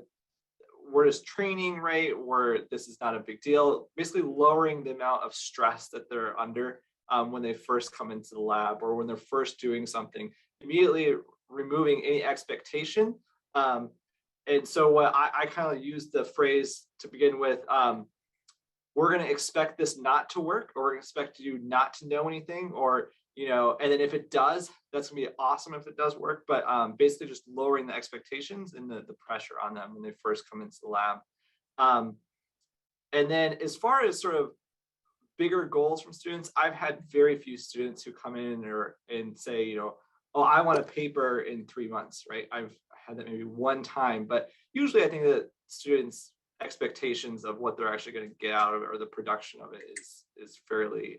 we're just training, right? Where this is not a big deal. Basically, lowering the amount of stress that they're under. when they first come into the lab or when they're first doing something, immediately removing any expectation. And so what I kind of use the phrase to begin with, we're going to expect this not to work, or we're going to expect you not to know anything, or, and then if it does, that's going to be awesome if it does work. But basically just lowering the expectations and the pressure on them when they first come into the lab. And then as far as sort of bigger goals from students, I've had very few students who come in and say, oh, I want a paper in 3 months, right? I've had that maybe one time, but usually I think that students' expectations of what they're actually going to get out of it, or the production of it, is fairly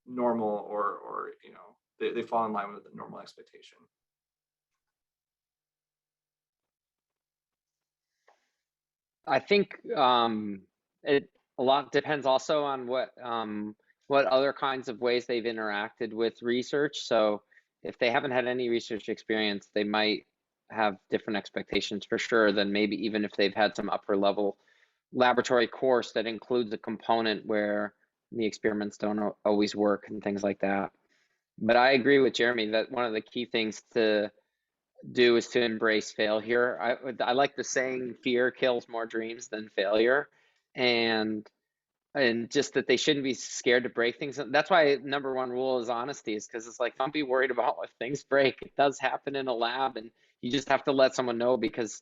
normal, or they fall in line with the normal expectation. I think it a lot depends also on what other kinds of ways they've interacted with research. So if they haven't had any research experience, they might have different expectations for sure than maybe even if they've had some upper level laboratory course that includes a component where the experiments don't always work and things like that. But I agree with Jeremy that one of the key things to do is to embrace failure. I like the saying, fear kills more dreams than failure. And just that they shouldn't be scared to break things. That's why number one rule is honesty, is because it's like, don't be worried about if things break. It does happen in a lab, and you just have to let someone know, because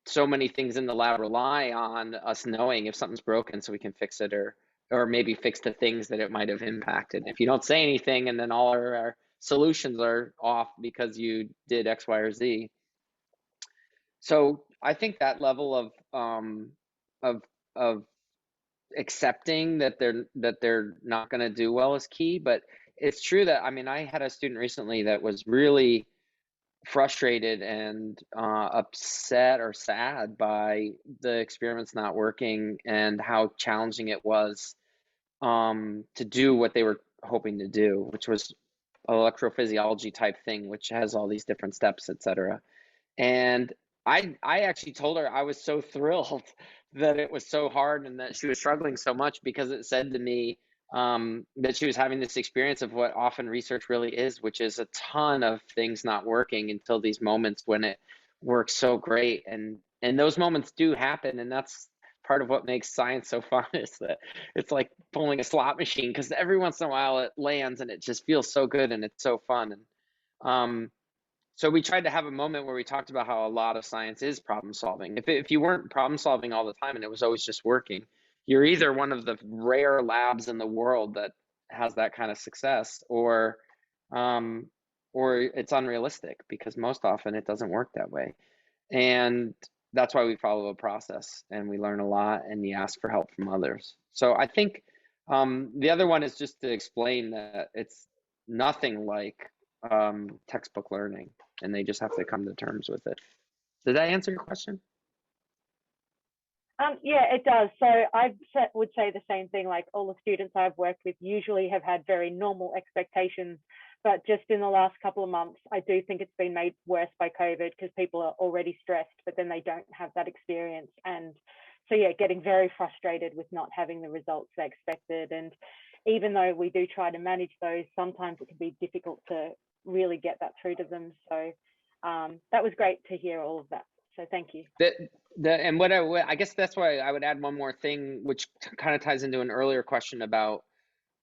so many things in the lab rely on us knowing if something's broken so we can fix it, or maybe fix the things that it might have impacted. If you don't say anything and then all our solutions are off because you did X, Y, or Z. So I think that level of accepting that they're not going to do well is key. But it's true that, I mean, I had a student recently that was really frustrated and upset or sad by the experiments not working and how challenging it was to do what they were hoping to do, which was electrophysiology type thing, which has all these different steps, etc. And I actually told her I was so thrilled that it was so hard and that she was struggling so much, because it said to me that she was having this experience of what often research really is, which is a ton of things not working until these moments when it works so great. And those moments do happen, and that's part of what makes science so fun, is that it's like pulling a slot machine, because every once in a while it lands and it just feels so good and it's so fun. And so we tried to have a moment where we talked about how a lot of science is problem solving. If you weren't problem solving all the time and it was always just working, you're either one of the rare labs in the world that has that kind of success, or it's unrealistic, because most often it doesn't work that way. And that's why we follow a process and we learn a lot and you ask for help from others. So I think the other one is just to explain that it's nothing like textbook learning, and they just have to come to terms with it. Did that answer your question? Yeah, it does. So I would say the same thing. Like, all the students I've worked with usually have had very normal expectations, but just in the last couple of months, I do think it's been made worse by COVID, because people are already stressed, but then they don't have that experience. And so, yeah, getting very frustrated with not having the results they expected. And even though we do try to manage those, sometimes it can be difficult to really get that through to them. So that was great to hear all of that. So thank you. And what I guess that's why I would add one more thing, which kind of ties into an earlier question about,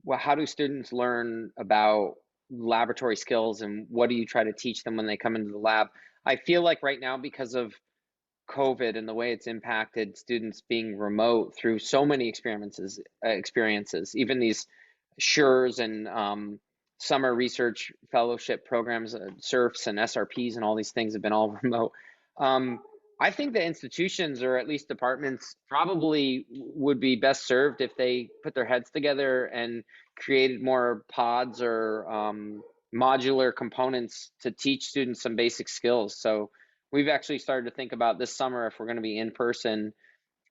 well, how do students learn about laboratory skills, and what do you try to teach them when they come into the lab? I feel like right now, because of COVID and the way it's impacted students being remote through so many experiences, even these SUREs and summer research fellowship programs, SURFs and SRPs and all these things have been all remote. I think the institutions, or at least departments, probably would be best served if they put their heads together and created more pods or modular components to teach students some basic skills. So we've actually started to think about this summer, if we're going to be in person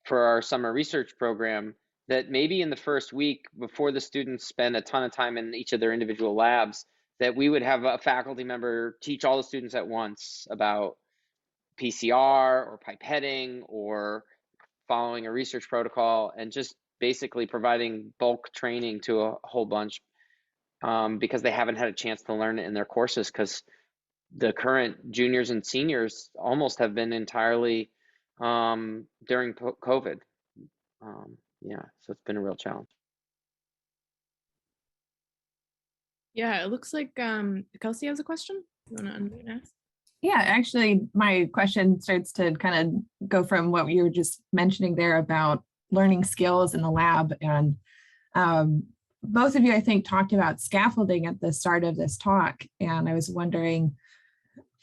for our summer research program, that maybe in the first week, before the students spend a ton of time in each of their individual labs, that we would have a faculty member teach all the students at once about PCR or pipetting or following a research protocol, and just basically providing bulk training to a whole bunch because they haven't had a chance to learn it in their courses, because the current juniors and seniors almost have been entirely during COVID. Yeah, so it's been a real challenge. Yeah, it looks like Kelsey has a question. You want to unmute and ask? Yeah, actually, my question starts to kind of go from what you were just mentioning there about learning skills in the lab. And both of you, I think, talked about scaffolding at the start of this talk. And I was wondering,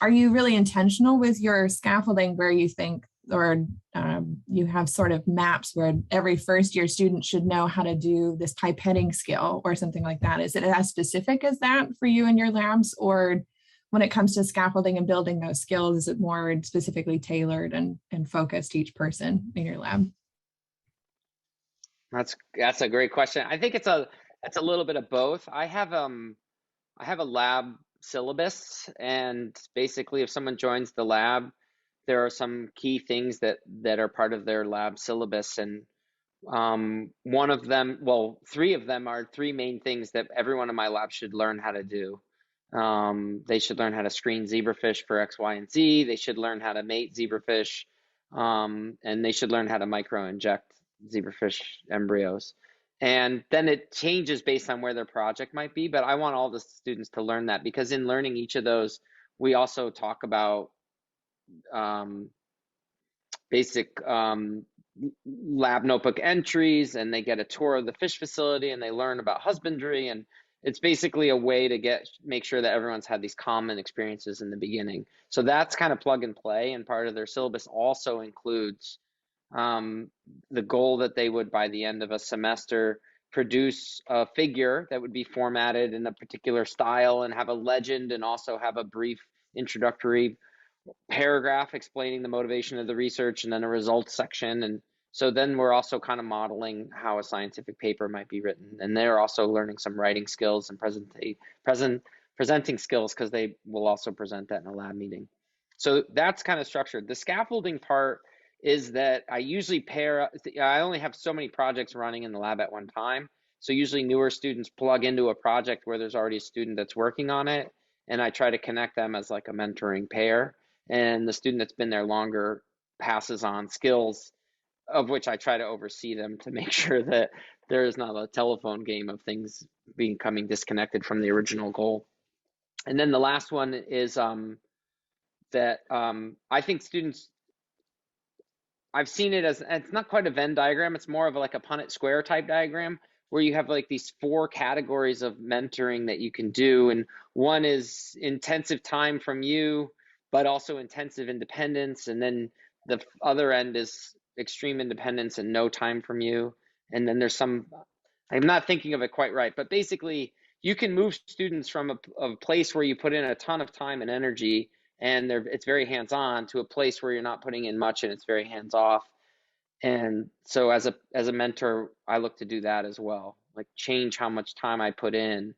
are you really intentional with your scaffolding where you think, or you have sort of maps where every first year student should know how to do this pipetting skill or something like that? Is it as specific as that for you in your labs? Or when it comes to scaffolding and building those skills, is it more specifically tailored and focused each person in your lab? That's a great question. I think it's a little bit of both. I have a lab syllabus, and basically if someone joins the lab, there are some key things that are part of their lab syllabus, and one of them, well, three of them are three main things that everyone in my lab should learn how to do. They should learn how to screen zebrafish for X, Y, and Z. They should learn how to mate zebrafish, and they should learn how to micro-inject zebrafish embryos. And then it changes based on where their project might be, but I want all the students to learn that, because in learning each of those, we also talk about basic lab notebook entries, and they get a tour of the fish facility, and they learn about husbandry, and it's basically a way to make sure that everyone's had these common experiences in the beginning. So that's kind of plug and play, and part of their syllabus also includes the goal that they would, by the end of a semester, produce a figure that would be formatted in a particular style and have a legend, and also have a brief introductory paragraph explaining the motivation of the research, and then a results section. And so then we're also kind of modeling how a scientific paper might be written, and they're also learning some writing skills and presenting skills, because they will also present that in a lab meeting. So that's kind of structured. The scaffolding part is that I usually I only have so many projects running in the lab at one time. So usually newer students plug into a project where there's already a student that's working on it, and I try to connect them as like a mentoring pair. And the student that's been there longer passes on skills, of which I try to oversee them to make sure that there is not a telephone game of things becoming disconnected from the original goal. And then the last one is that I think students, I've seen it as, it's not quite a Venn diagram, it's more of like a Punnett square type diagram, where you have like these 4 categories of mentoring that you can do. And one is intensive time from you, but also intensive independence. And then the other end is extreme independence and no time from you. And then there's some, I'm not thinking of it quite right, but basically you can move students from a place where you put in a ton of time and energy, and it's very hands-on, to a place where you're not putting in much and it's very hands-off. And so as a mentor, I look to do that as well, like change how much time I put in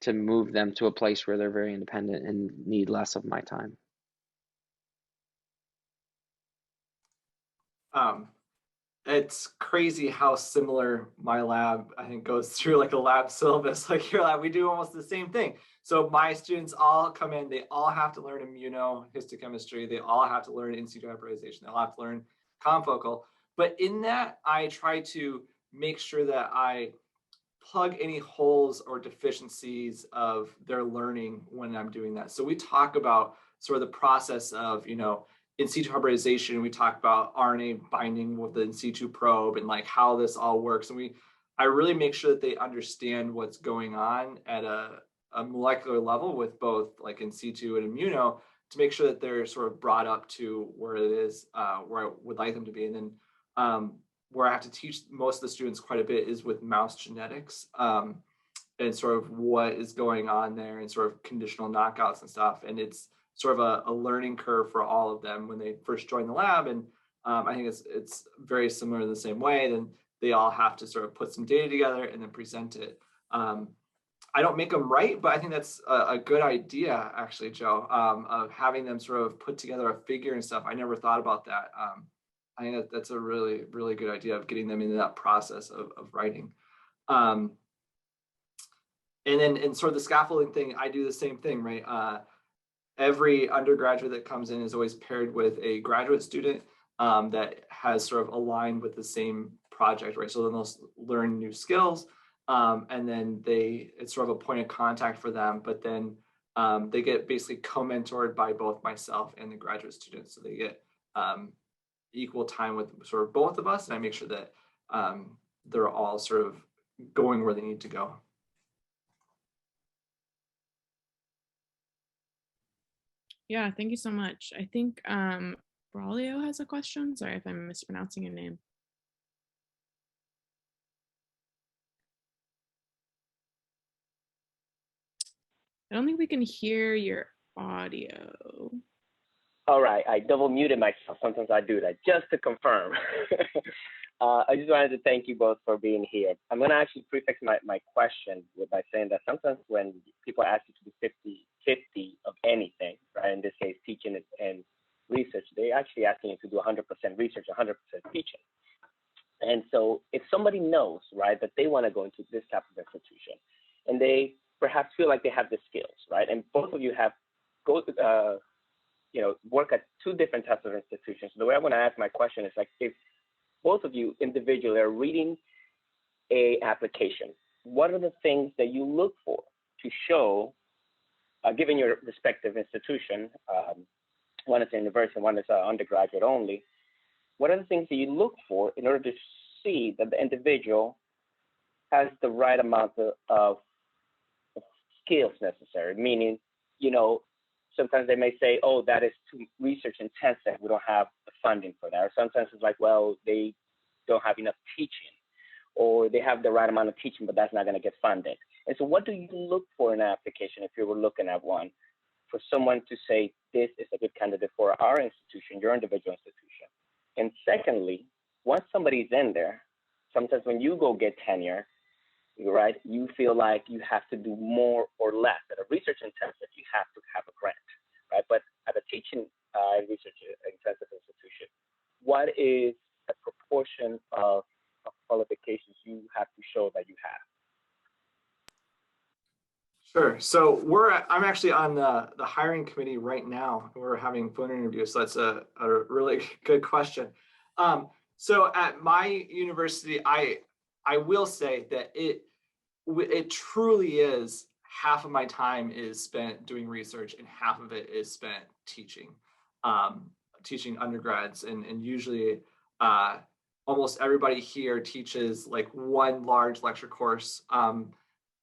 to move them to a place where they're very independent and need less of my time. It's crazy how similar my lab, I think, goes through like a lab syllabus. Like your lab, we do almost the same thing. So my students all come in, they all have to learn immunohistochemistry, they all have to learn in situ hybridization, they all have to learn confocal. But in that, I try to make sure that I plug any holes or deficiencies of their learning when I'm doing that. So we talk about sort of the process of, in situ hybridization. We talk about RNA binding with the in situ probe and like how this all works. And I really make sure that they understand what's going on at a molecular level with both like in situ and immuno, to make sure that they're sort of brought up to where it is, where I would like them to be. And then where I have to teach most of the students quite a bit is with mouse genetics, and sort of what is going on there, and sort of conditional knockouts and stuff. And it's sort of a learning curve for all of them when they first join the lab. And I think it's very similar in the same way. Then they all have to sort of put some data together and then present it. I don't make them write, but I think that's a good idea, actually, Joe, of having them sort of put together a figure and stuff. I never thought about that. I think that's a really, really good idea of getting them into that process of writing. And sort of the scaffolding thing, I do the same thing, right? Every undergraduate that comes in is always paired with a graduate student that has sort of aligned with the same project, right? So then they'll learn new skills, and then it's sort of a point of contact for them, but then they get basically co-mentored by both myself and the graduate students. So they get equal time with sort of both of us, and I make sure that they're all sort of going where they need to go. Yeah, thank you so much. I think Braulio has a question. Sorry if I'm mispronouncing your name. I don't think we can hear your audio. All right, I double muted myself. Sometimes I do that just to confirm. I just wanted to thank you both for being here. I'm going to actually prefix my question by saying that sometimes when people ask you to do 50-50 of anything, right, in this case, teaching and research, they're actually asking you to do 100% research, 100% teaching. And so if somebody knows, right, that they want to go into this type of institution and they perhaps feel like they have the skills, right, and both of you have work at two different types of institutions. The way I want to ask my question is like, if both of you individually are reading a application, what are the things that you look for to show, given your respective institution, one is a university, one is undergraduate only, what are the things that you look for in order to see that the individual has the right amount of skills necessary? Meaning, sometimes they may say, oh, that is too research intensive. We don't have the funding for that. Or sometimes it's like, well, they don't have enough teaching, or they have the right amount of teaching, but that's not going to get funded. And so what do you look for in an application if you were looking at one for someone to say, this is a good candidate for our institution, your individual institution? And secondly, once somebody's in there, sometimes when you go get tenure, right, you feel like you have to do more or less. At a research intensive, you have to have a grant, right? But at a teaching research intensive institution, what is a proportion of qualifications you have to show that you have? Sure. So I'm actually on the hiring committee right now. We're having phone interviews, so that's a really good question. So at my university, I will say that it truly is half of my time is spent doing research and half of it is spent teaching, teaching undergrads, and usually almost everybody here teaches like one large lecture course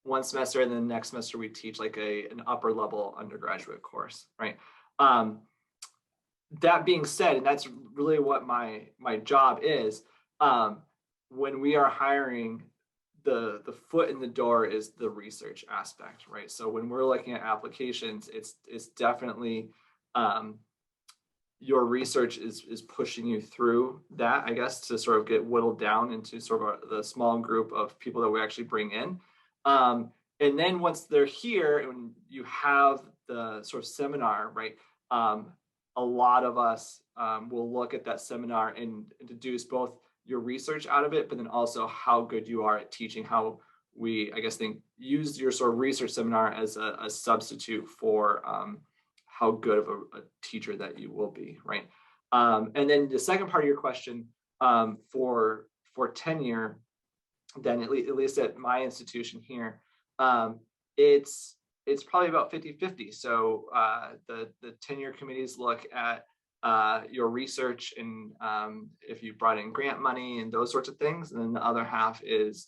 one semester, and then the next semester we teach like an upper level undergraduate course, right? That being said, and that's really what my job is, when we are hiring, the foot in the door is the research aspect, right? So when we're looking at applications, it's definitely your research is pushing you through that, I guess, to sort of get whittled down into sort of the small group of people that we actually bring in. And then once they're here and you have the sort of seminar, right? A lot of us will look at that seminar and deduce both your research out of it, but then also how good you are at teaching, how we, I guess, use your sort of research seminar as a substitute for how good of a teacher that you will be, right? And then the second part of your question, for tenure, then at least at my institution here, it's probably about 50-50. So the tenure committees look at your research and if you brought in grant money and those sorts of things. And then the other half is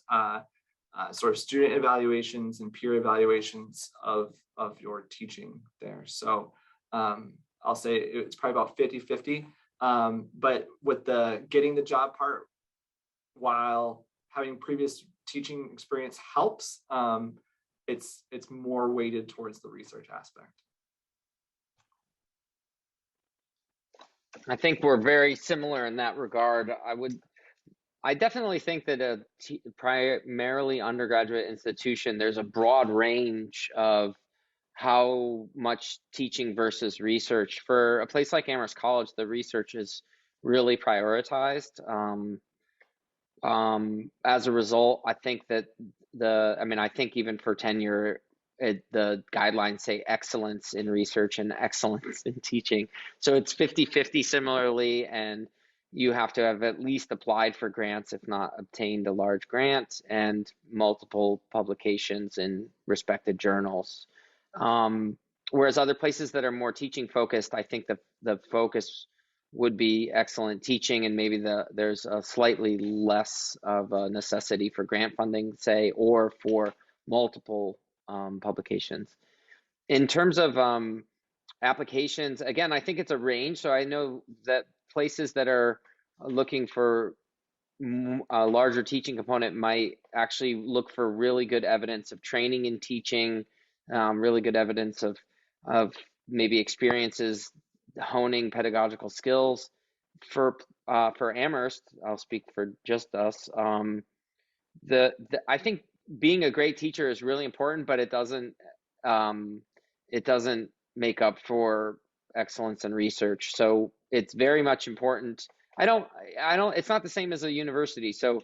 sort of student evaluations and peer evaluations of your teaching there. So I'll say it's probably about 50-50. But with the getting the job part, while having previous teaching experience helps, it's more weighted towards the research aspect. I think we're very similar in that regard. I definitely think that a primarily undergraduate institution, there's a broad range of how much teaching versus research. For a place like Amherst College, the research is really prioritized. As a result, I think that I think even for tenure, the guidelines say excellence in research and excellence in teaching. So it's 50-50 similarly, and you have to have at least applied for grants, if not obtained a large grant, and multiple publications in respected journals. Whereas other places that are more teaching focused, I think the focus would be excellent teaching, and maybe there's a slightly less of a necessity for grant funding, say, or for multiple publications. In terms of applications, again, I think it's a range. So I know that places that are looking for a larger teaching component might actually look for really good evidence of training in teaching, really good evidence of maybe experiences honing pedagogical skills. For Amherst, I'll speak for just us. I think being a great teacher is really important, but it doesn't make up for excellence in research. So it's very much important. It's not the same as a university. So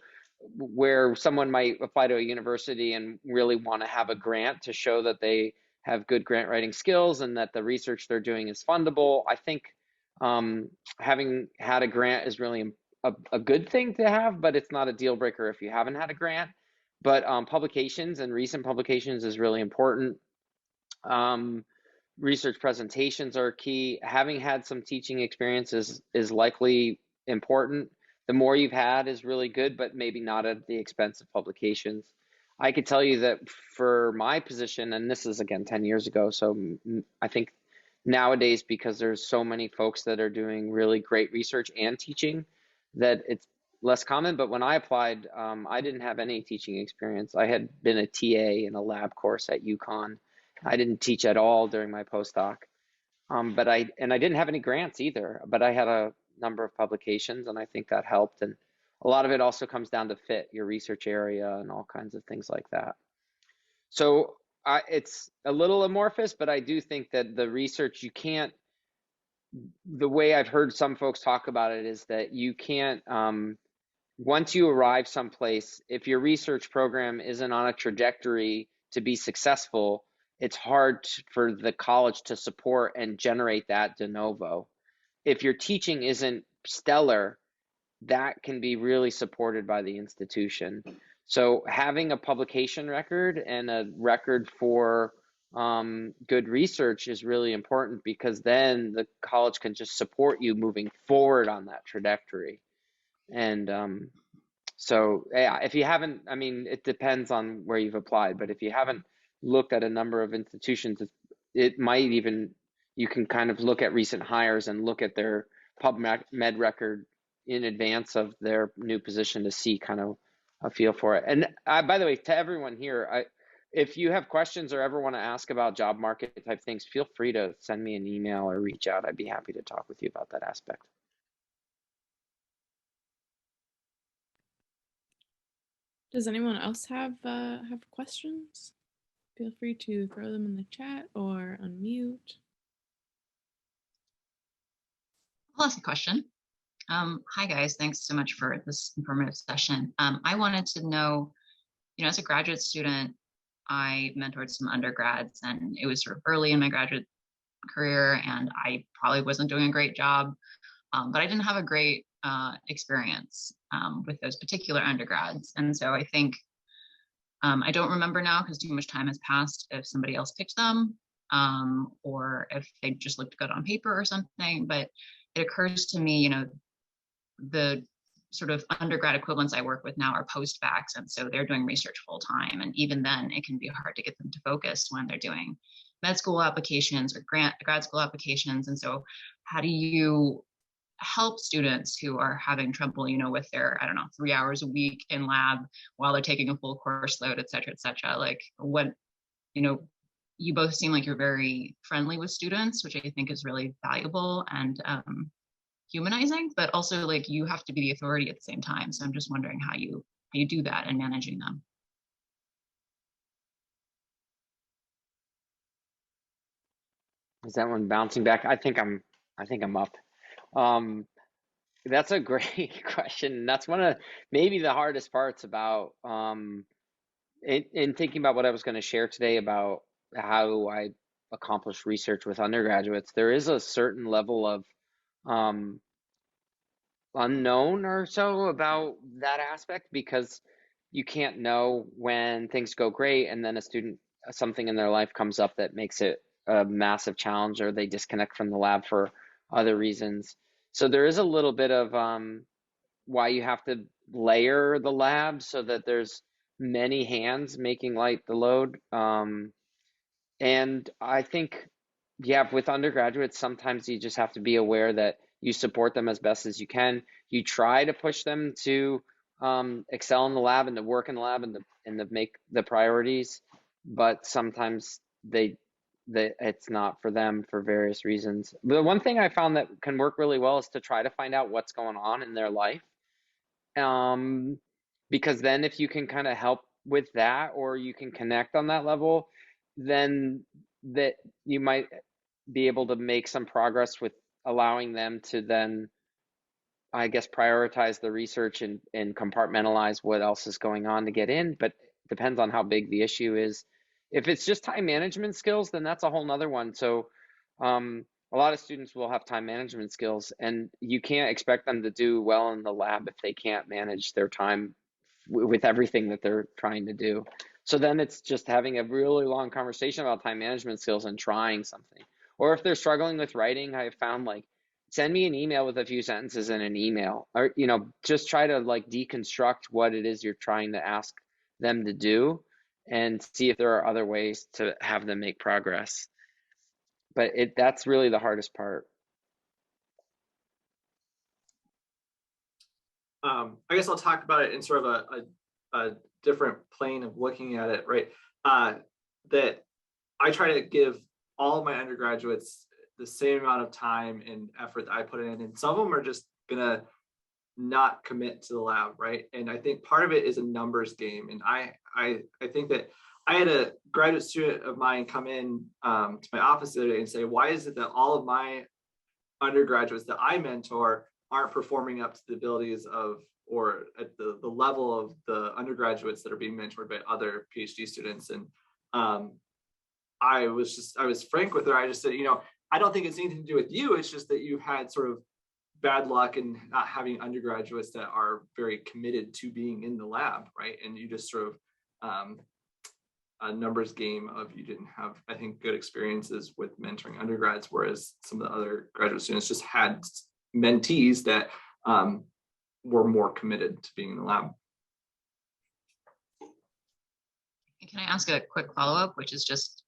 where someone might apply to a university and really want to have a grant to show that they have good grant writing skills and that the research they're doing is fundable, I think having had a grant is really a good thing to have, but it's not a deal breaker if you haven't had a grant. But publications and recent publications is really important. Research presentations are key. Having had some teaching experience is likely important. The more you've had is really good, but maybe not at the expense of publications. I could tell you that for my position, and this is again 10 years ago, so I think nowadays, because there's so many folks that are doing really great research and teaching, that it's less common. But when I applied, I didn't have any teaching experience. I had been a TA in a lab course at UConn. I didn't teach at all during my postdoc, but I didn't have any grants either, but I had a number of publications, and I think that helped. And a lot of it also comes down to fit, your research area and all kinds of things like that. So it's a little amorphous, but I do think that the research, the way I've heard some folks talk about it is that you can't, once you arrive someplace, if your research program isn't on a trajectory to be successful, it's hard for the college to support and generate that de novo. If your teaching isn't stellar, that can be really supported by the institution. So having a publication record and a record for good research is really important, because then the college can just support you moving forward on that trajectory. And so yeah, if you haven't, it depends on where you've applied, but if you haven't looked at a number of institutions, it might even, you can kind of look at recent hires and look at their PubMed record in advance of their new position to see kind of a feel for it. And by the way, to everyone here, if you have questions or ever want to ask about job market type things, feel free to send me an email or reach out. I'd be happy to talk with you about that aspect. Does anyone else have questions? Feel free to throw them in the chat or unmute. I'll ask a question. Hi guys, thanks so much for this informative session. I wanted to know, as a graduate student, I mentored some undergrads, and it was sort of early in my graduate career, and I probably wasn't doing a great job, but I didn't have a great experience with those particular undergrads. And so I think, I don't remember now because too much time has passed, if somebody else picked them or if they just looked good on paper or something, but it occurs to me, the sort of undergrad equivalents I work with now are post-bacs, and so they're doing research full time. And even then, it can be hard to get them to focus when they're doing med school applications or grad school applications. And so how do you help students who are having trouble, with their, 3 hours a week in lab while they're taking a full course load, et cetera, like what, you both seem like you're very friendly with students, which I think is really valuable and humanizing, but also like you have to be the authority at the same time. So I'm just wondering how you do that and managing them. Is that one bouncing back? I think I'm up. That's a great question. That's one of maybe the hardest parts about in thinking about what I was going to share today about how I accomplish research with undergraduates. There is a certain level of um, unknown or so about that aspect because you can't know when things go great and then a student something in their life comes up that makes it a massive challenge or they disconnect from the lab for other reasons. So there is a little bit of why you have to layer the lab so that there's many hands making light the load. And I think, yeah, with undergraduates, sometimes you just have to be aware that you support them as best as you can. You try to push them to excel in the lab and to work in the lab and to make the priorities, but sometimes it's not for them for various reasons. The one thing I found that can work really well is to try to find out what's going on in their life. Um, because then if you can kind of help with that or you can connect on that level, then that you might be able to make some progress with allowing them to then, I guess, prioritize the research and compartmentalize what else is going on to get in, but depends on how big the issue is. If it's just time management skills, then that's a whole nother one. So a lot of students will have time management skills, and you can't expect them to do well in the lab if they can't manage their time with everything that they're trying to do. So then it's just having a really long conversation about time management skills and trying something. Or if they're struggling with writing, I've found like send me an email with a few sentences in an email, or just try to like deconstruct what it is you're trying to ask them to do and see if there are other ways to have them make progress. But that's really the hardest part. I guess I'll talk about it in sort of a different plane of looking at it, right? That I try to give all of my undergraduates the same amount of time and effort that I put in, and some of them are just gonna not commit to the lab, right? And I think part of it is a numbers game. And I think that I had a graduate student of mine come in to my office the other day and say, why is it that all of my undergraduates that I mentor aren't performing up to the abilities of or at the level of the undergraduates that are being mentored by other PhD students? And I was frank with her. I just said, I don't think it's anything to do with you. It's just that you had sort of bad luck in not having undergraduates that are very committed to being in the lab, right? And you just sort of a numbers game of you didn't have, I think, good experiences with mentoring undergrads, whereas some of the other graduate students just had mentees that were more committed to being in the lab. Can I ask a quick follow-up, which is just,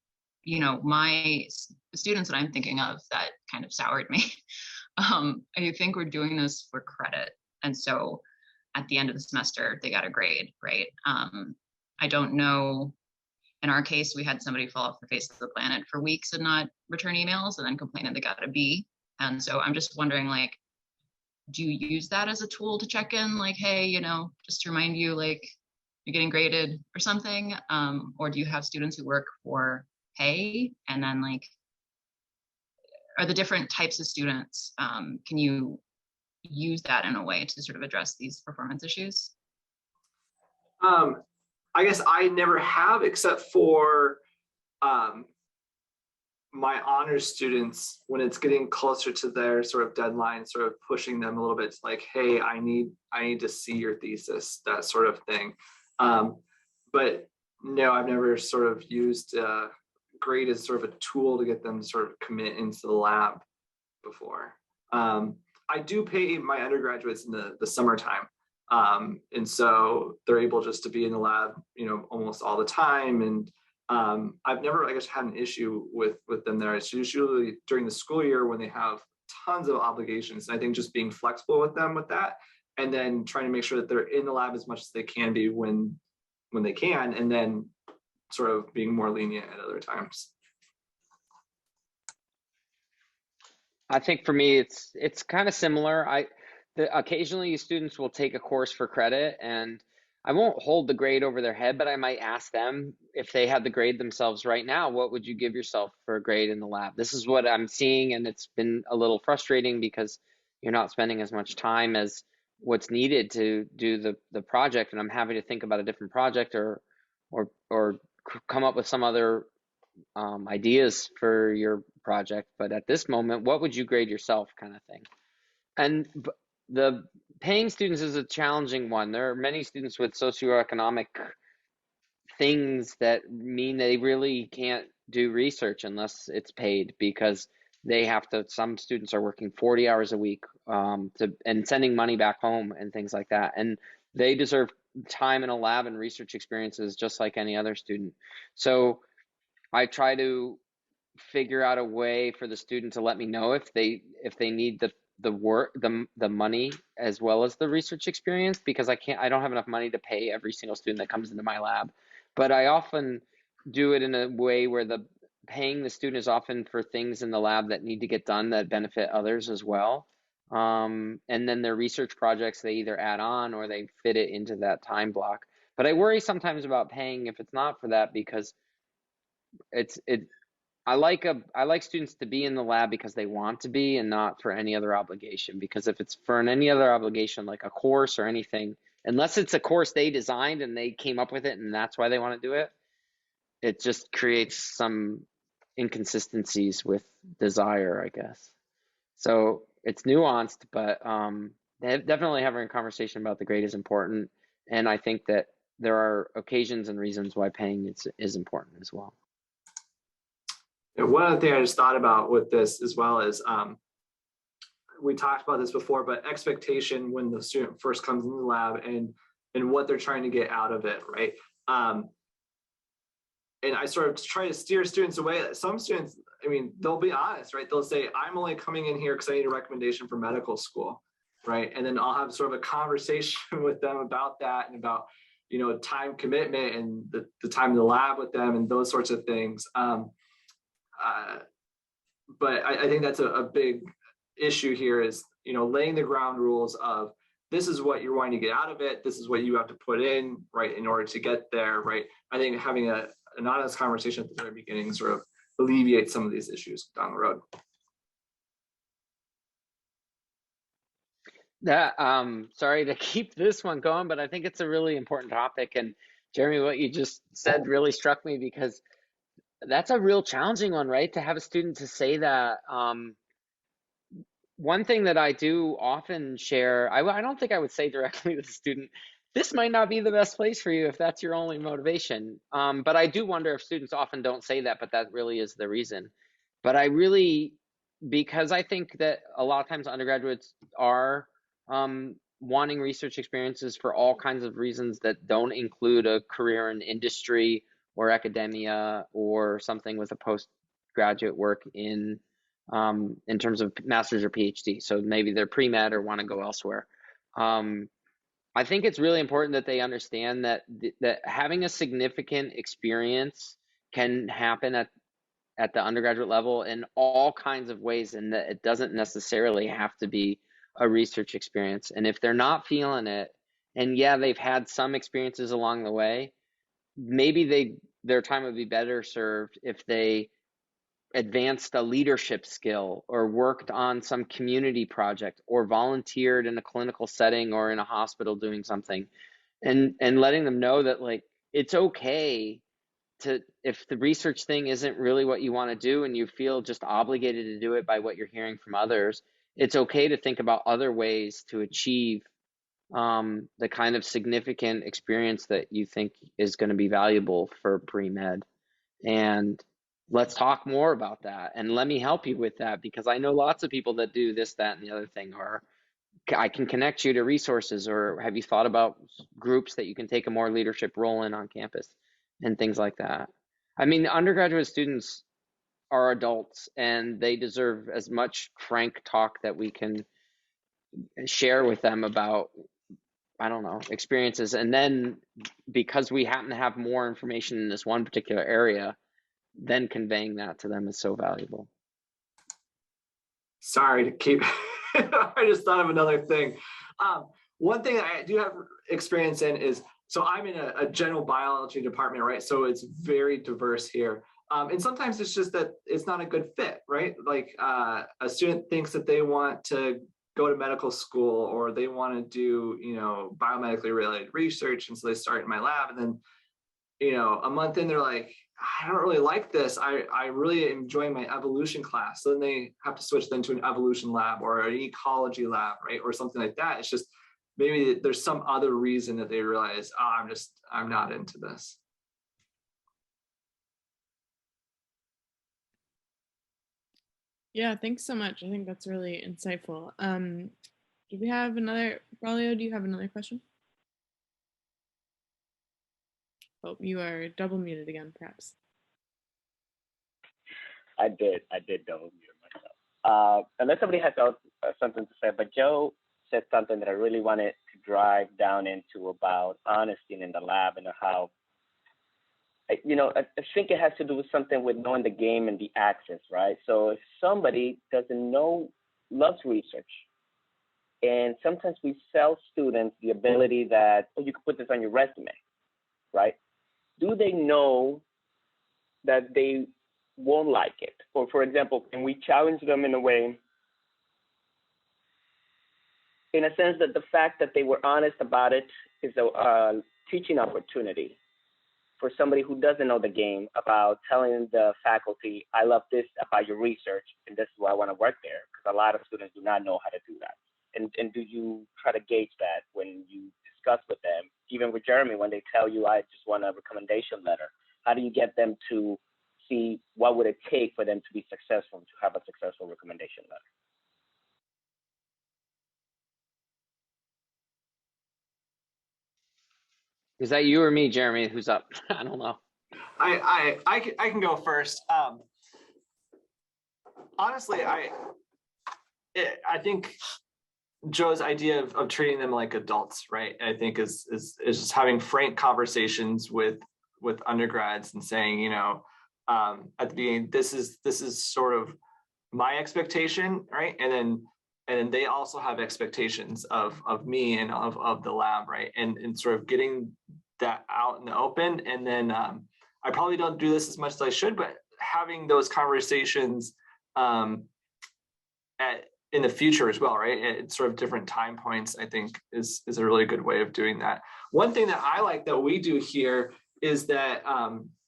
the students that I'm thinking of that kind of soured me. I think we're doing this for credit. And so at the end of the semester, they got a grade, right? I don't know. In our case, we had somebody fall off the face of the planet for weeks and not return emails and then complain that they got a B. And so I'm just wondering, like, do you use that as a tool to check in? Like, hey, just to remind you, like, you're getting graded or something? Or do you have students who work for pay? And then, like, are the different types of students, can you use that in a way to sort of address these performance issues? I guess I never have, except for my honors students, when it's getting closer to their sort of deadline, sort of pushing them a little bit, like, hey, I need to see your thesis, that sort of thing. But no, I've never sort of used grade as sort of a tool to get them to sort of commit into the lab before. I do pay my undergraduates in the summertime. And so they're able just to be in the lab, almost all the time. And I've never, I guess, had an issue with them there. It's usually during the school year when they have tons of obligations. And I think just being flexible with them with that, and then trying to make sure that they're in the lab as much as they can be when they can, and then sort of being more lenient at other times. I think for me, it's kind of similar. Occasionally students will take a course for credit and I won't hold the grade over their head, but I might ask them if they had the grade themselves right now, what would you give yourself for a grade in the lab? This is what I'm seeing, and it's been a little frustrating because you're not spending as much time as what's needed to do the project, and I'm happy to think about a different project or come up with some other ideas for your project. But at this moment, what would you grade yourself, kind of thing. And the paying students is a challenging one. There are many students with socioeconomic things that mean they really can't do research unless it's paid, because they have to, some students are working 40 hours a week and sending money back home and things like that. And they deserve time in a lab and research experiences just like any other student. So I try to figure out a way for the student to let me know if they need the work, the money as well as the research experience, because I don't have enough money to pay every single student that comes into my lab. But I often do it in a way where the paying the student is often for things in the lab that need to get done that benefit others as well. And then their research projects, they either add on or they fit it into that time block. But I worry sometimes about paying if it's not for that, because I like students to be in the lab because they want to be, and not for any other obligation. Because if it's for any other obligation, like a course or anything, unless it's a course they designed and they came up with it and that's why they want to do it, it just creates some inconsistencies with desire, I guess. So it's nuanced, but definitely having a conversation about the grade is important. And I think that there are occasions and reasons why paying is important as well. And one other thing I just thought about with this as well is, we talked about this before, but expectation when the student first comes into the lab and what they're trying to get out of it, right? And I sort of try to steer students away. Some students, I mean, they'll be honest, right? They'll say, I'm only coming in here because I need a recommendation for medical school, right? And then I'll have sort of a conversation with them about that and about, you know, time commitment and the time in the lab with them and those sorts of things. But I think that's a big issue here is, you know, laying the ground rules of this is what you're wanting to get out of it. This is what you have to put in, right, in order to get there, right? I think having an honest conversation at the very beginning sort of alleviates some of these issues down the road. That sorry to keep this one going, but I think it's a really important topic. And Jeremy, what you just said really struck me, because that's a real challenging one, right? To have a student to say that. One thing that I do often share, I don't think I would say directly to the student, this might not be the best place for you if that's your only motivation. But I do wonder if students often don't say that, but that really is the reason. But I really, because I think that a lot of times undergraduates are wanting research experiences for all kinds of reasons that don't include a career in industry or academia or something with a postgraduate work in terms of master's or PhD. So maybe they're pre-med or want to go elsewhere. I think it's really important that they understand that that having a significant experience can happen at the undergraduate level in all kinds of ways, and that it doesn't necessarily have to be a research experience. And if they're not feeling it, and yeah, they've had some experiences along the way, maybe their time would be better served if they advanced a leadership skill or worked on some community project or volunteered in a clinical setting or in a hospital doing something, and letting them know that, like, it's okay to, if the research thing isn't really what you want to do and you feel just obligated to do it by what you're hearing from others, it's okay to think about other ways to achieve the kind of significant experience that you think is going to be valuable for pre-med. And let's talk more about that, and let me help you with that, because I know lots of people that do this, that, and the other thing, or I can connect you to resources, or have you thought about groups that you can take a more leadership role in on campus and things like that. I mean, undergraduate students are adults and they deserve as much frank talk that we can share with them about, I don't know, experiences. And then because we happen to have more information in this one particular area, then conveying that to them is so valuable. Sorry to keep, I just thought of another thing. One thing I do have experience in is, so I'm in a general biology department, right? So it's very diverse here. And sometimes it's just that it's not a good fit, right? Like a student thinks that they want to go to medical school, or they want to do, biomedically related research. And so they start in my lab, and then, a month in, they're like, I don't really like this. I really enjoy my evolution class. So then they have to switch then to an evolution lab or an ecology lab, right? Or something like that. It's just, maybe there's some other reason that they realize, I'm not into this. Yeah, thanks so much. I think that's really insightful. Do we have another, Braulio, do you have another question? Oh, you are double muted again, perhaps. I did double mute myself. Unless somebody has something to say, but Joe said something that I really wanted to drive down into about honesty in the lab and how, I think it has to do with something with knowing the game and the access, right? So if somebody doesn't know, loves research, and sometimes we sell students the ability that, oh, you can put this on your resume, right? Do they know that they won't like it? Or for example, can we challenge them in a way, in a sense that the fact that they were honest about it is a teaching opportunity for somebody who doesn't know the game, about telling the faculty, I love this about your research, and this is why I want to work there, because a lot of students do not know how to do that. And do you try to gauge that when you discuss with them, even with Jeremy, when they tell you, I just want a recommendation letter? How do you get them to see what would it take for them to be successful, to have a successful recommendation letter? Is that you or me, Jeremy? Who's up? I don't know. I can go first. Honestly, I think Joe's idea of treating them like adults, right? I think is just having frank conversations with undergrads and saying, at the beginning, this is sort of my expectation, right? And then they also have expectations of me and of the lab, right? And sort of getting that out in the open. And then I probably don't do this as much as I should, but having those conversations in the future as well, right? At sort of different time points, I think is a really good way of doing that. One thing that I like that we do here is that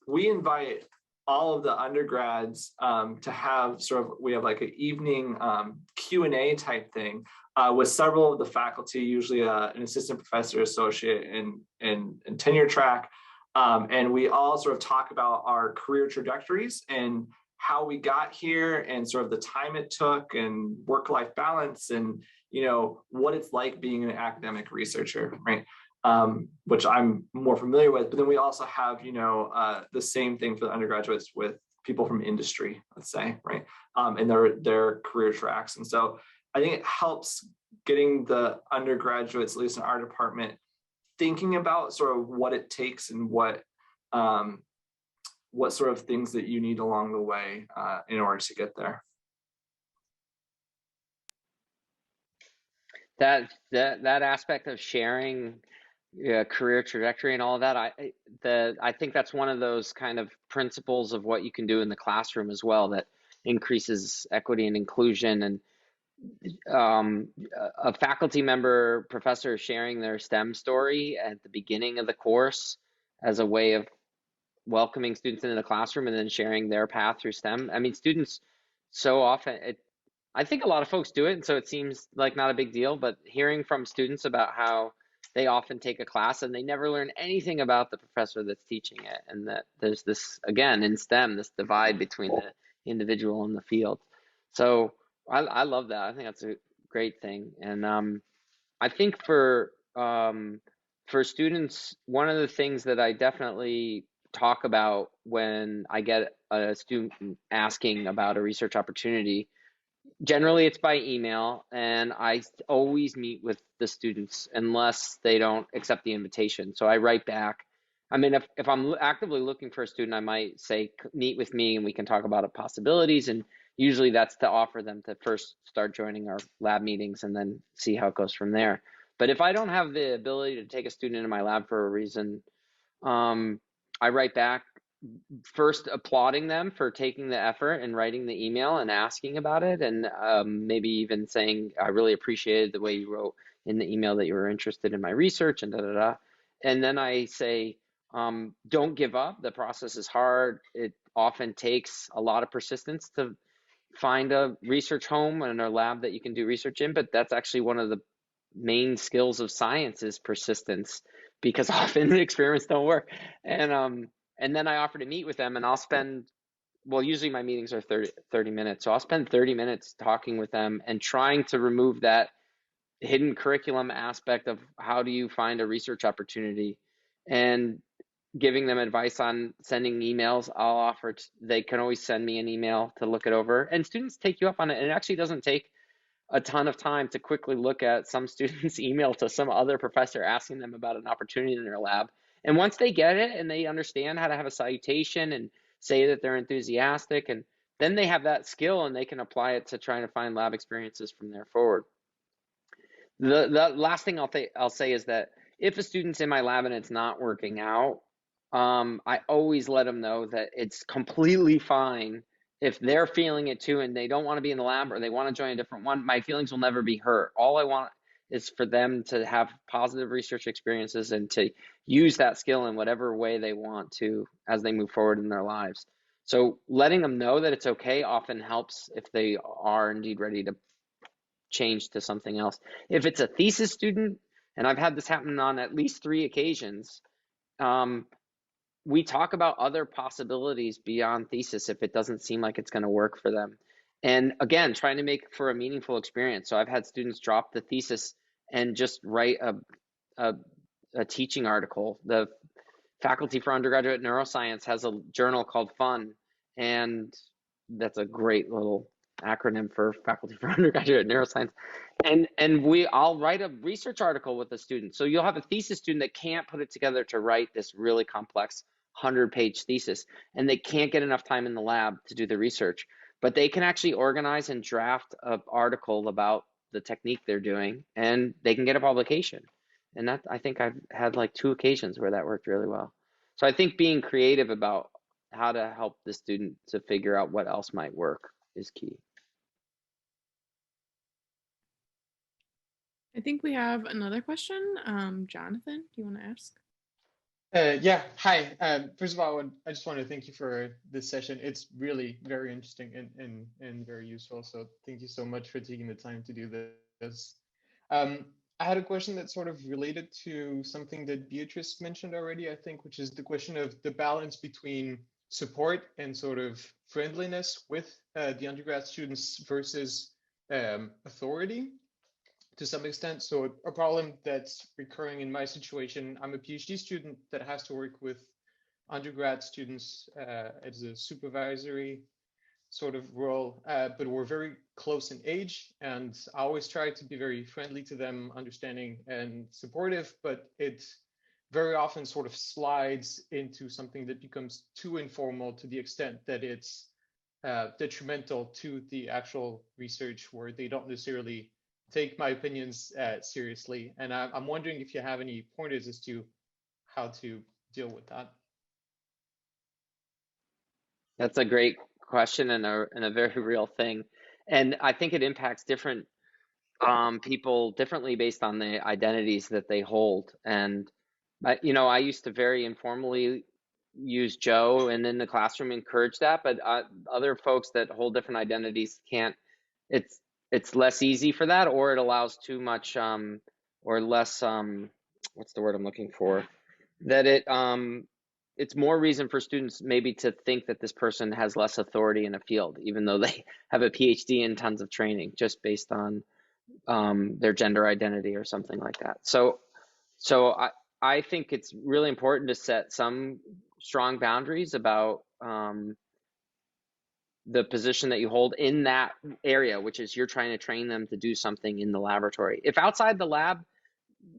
we invite all of the undergrads to have we have like an evening Q&A type thing with several of the faculty, usually an assistant professor, associate, and tenure track. And we all sort of talk about our career trajectories and how we got here and sort of the time it took and work-life balance and, what it's like being an academic researcher, right? Which I'm more familiar with. But then we also have, the same thing for the undergraduates with people from industry, let's say, right? And their career tracks. And so I think it helps getting the undergraduates, at least in our department, thinking about sort of what it takes and what sort of things that you need along the way in order to get there. That aspect of sharing career trajectory and all of that, I think that's one of those kind of principles of what you can do in the classroom as well that increases equity and inclusion. And a faculty member, professor sharing their STEM story at the beginning of the course as a way of welcoming students into the classroom and then sharing their path through STEM. I mean, students so often, I think a lot of folks do it, and so it seems like not a big deal, but hearing from students about how they often take a class and they never learn anything about the professor that's teaching it, and that there's this, again, in STEM, this divide between the individual and the field. So I love that. I think that's a great thing. And I think for students, one of the things that I definitely talk about when I get a student asking about a research opportunity, generally it's by email, and I always meet with the students unless they don't accept the invitation. So I write back. I mean, if I'm actively looking for a student, I might say, meet with me and we can talk about possibilities. And usually that's to offer them to first start joining our lab meetings and then see how it goes from there. But if I don't have the ability to take a student into my lab for a reason, I write back first applauding them for taking the effort and writing the email and asking about it, and maybe even saying, I really appreciated the way you wrote in the email that you were interested in my research and da da da. And then I say, don't give up. The process is hard. It often takes a lot of persistence to find a research home and a lab that you can do research in, but that's actually one of the main skills of science is persistence, because often the experiments don't work. And then I offer to meet with them, and I'll spend, well, usually my meetings are 30 minutes. So I'll spend 30 minutes talking with them and trying to remove that hidden curriculum aspect of how do you find a research opportunity, and giving them advice on sending emails. I'll offer, they can always send me an email to look it over, and students take you up on it. And it actually doesn't take a ton of time to quickly look at some student's email to some other professor asking them about an opportunity in their lab. And once they get it and they understand how to have a salutation and say that they're enthusiastic, and then they have that skill and they can apply it to trying to find lab experiences from there forward. The last thing I'll say is that if a student's in my lab and it's not working out, I always let them know that it's completely fine if they're feeling it too and they don't want to be in the lab or they want to join a different one. My feelings will never be hurt. All I want is for them to have positive research experiences and to use that skill in whatever way they want to as they move forward in their lives. So letting them know that it's okay often helps if they are indeed ready to change to something else. If it's a thesis student, and I've had this happen on at least 3 occasions, we talk about other possibilities beyond thesis if it doesn't seem like it's going to work for them. And again, trying to make for a meaningful experience. So I've had students drop the thesis and just write a teaching article. The faculty for undergraduate neuroscience has a journal called FUN, and that's a great little acronym for faculty for undergraduate neuroscience. And I'll write a research article with a student. So you'll have a thesis student that can't put it together to write this really complex 100-page thesis, and they can't get enough time in the lab to do the research, but they can actually organize and draft an article about the technique they're doing, and they can get a publication. And that, I think I've had like 2 occasions where that worked really well. So I think being creative about how to help the student to figure out what else might work is key. I think we have another question. Jonathan, do you want to ask? Yeah, hi. First of all, I just want to thank you for this session. It's really very interesting and very useful. So thank you so much for taking the time to do this. I had a question that's sort of related to something that Beatrice mentioned already, I think, which is the question of the balance between support and sort of friendliness with the undergrad students versus authority to some extent. So a problem that's recurring in my situation, I'm a PhD student that has to work with undergrad students as a supervisory sort of role, but we're very close in age, and I always try to be very friendly to them, understanding and supportive, but it very often sort of slides into something that becomes too informal to the extent that it's detrimental to the actual research, where they don't necessarily take my opinions seriously. And I'm wondering if you have any pointers as to how to deal with that. That's a great question and a very real thing. And I think it impacts different people differently based on the identities that they hold. And, I used to very informally use Joe and in the classroom encourage that, but other folks that hold different identities can't. It's less easy for that, or it allows too much or less what's the word I'm looking for, that it's more reason for students maybe to think that this person has less authority in a field, even though they have a PhD and tons of training, just based on their gender identity or something like that. So I think it's really important to set some strong boundaries about the position that you hold in that area, which is you're trying to train them to do something in the laboratory. If outside the lab,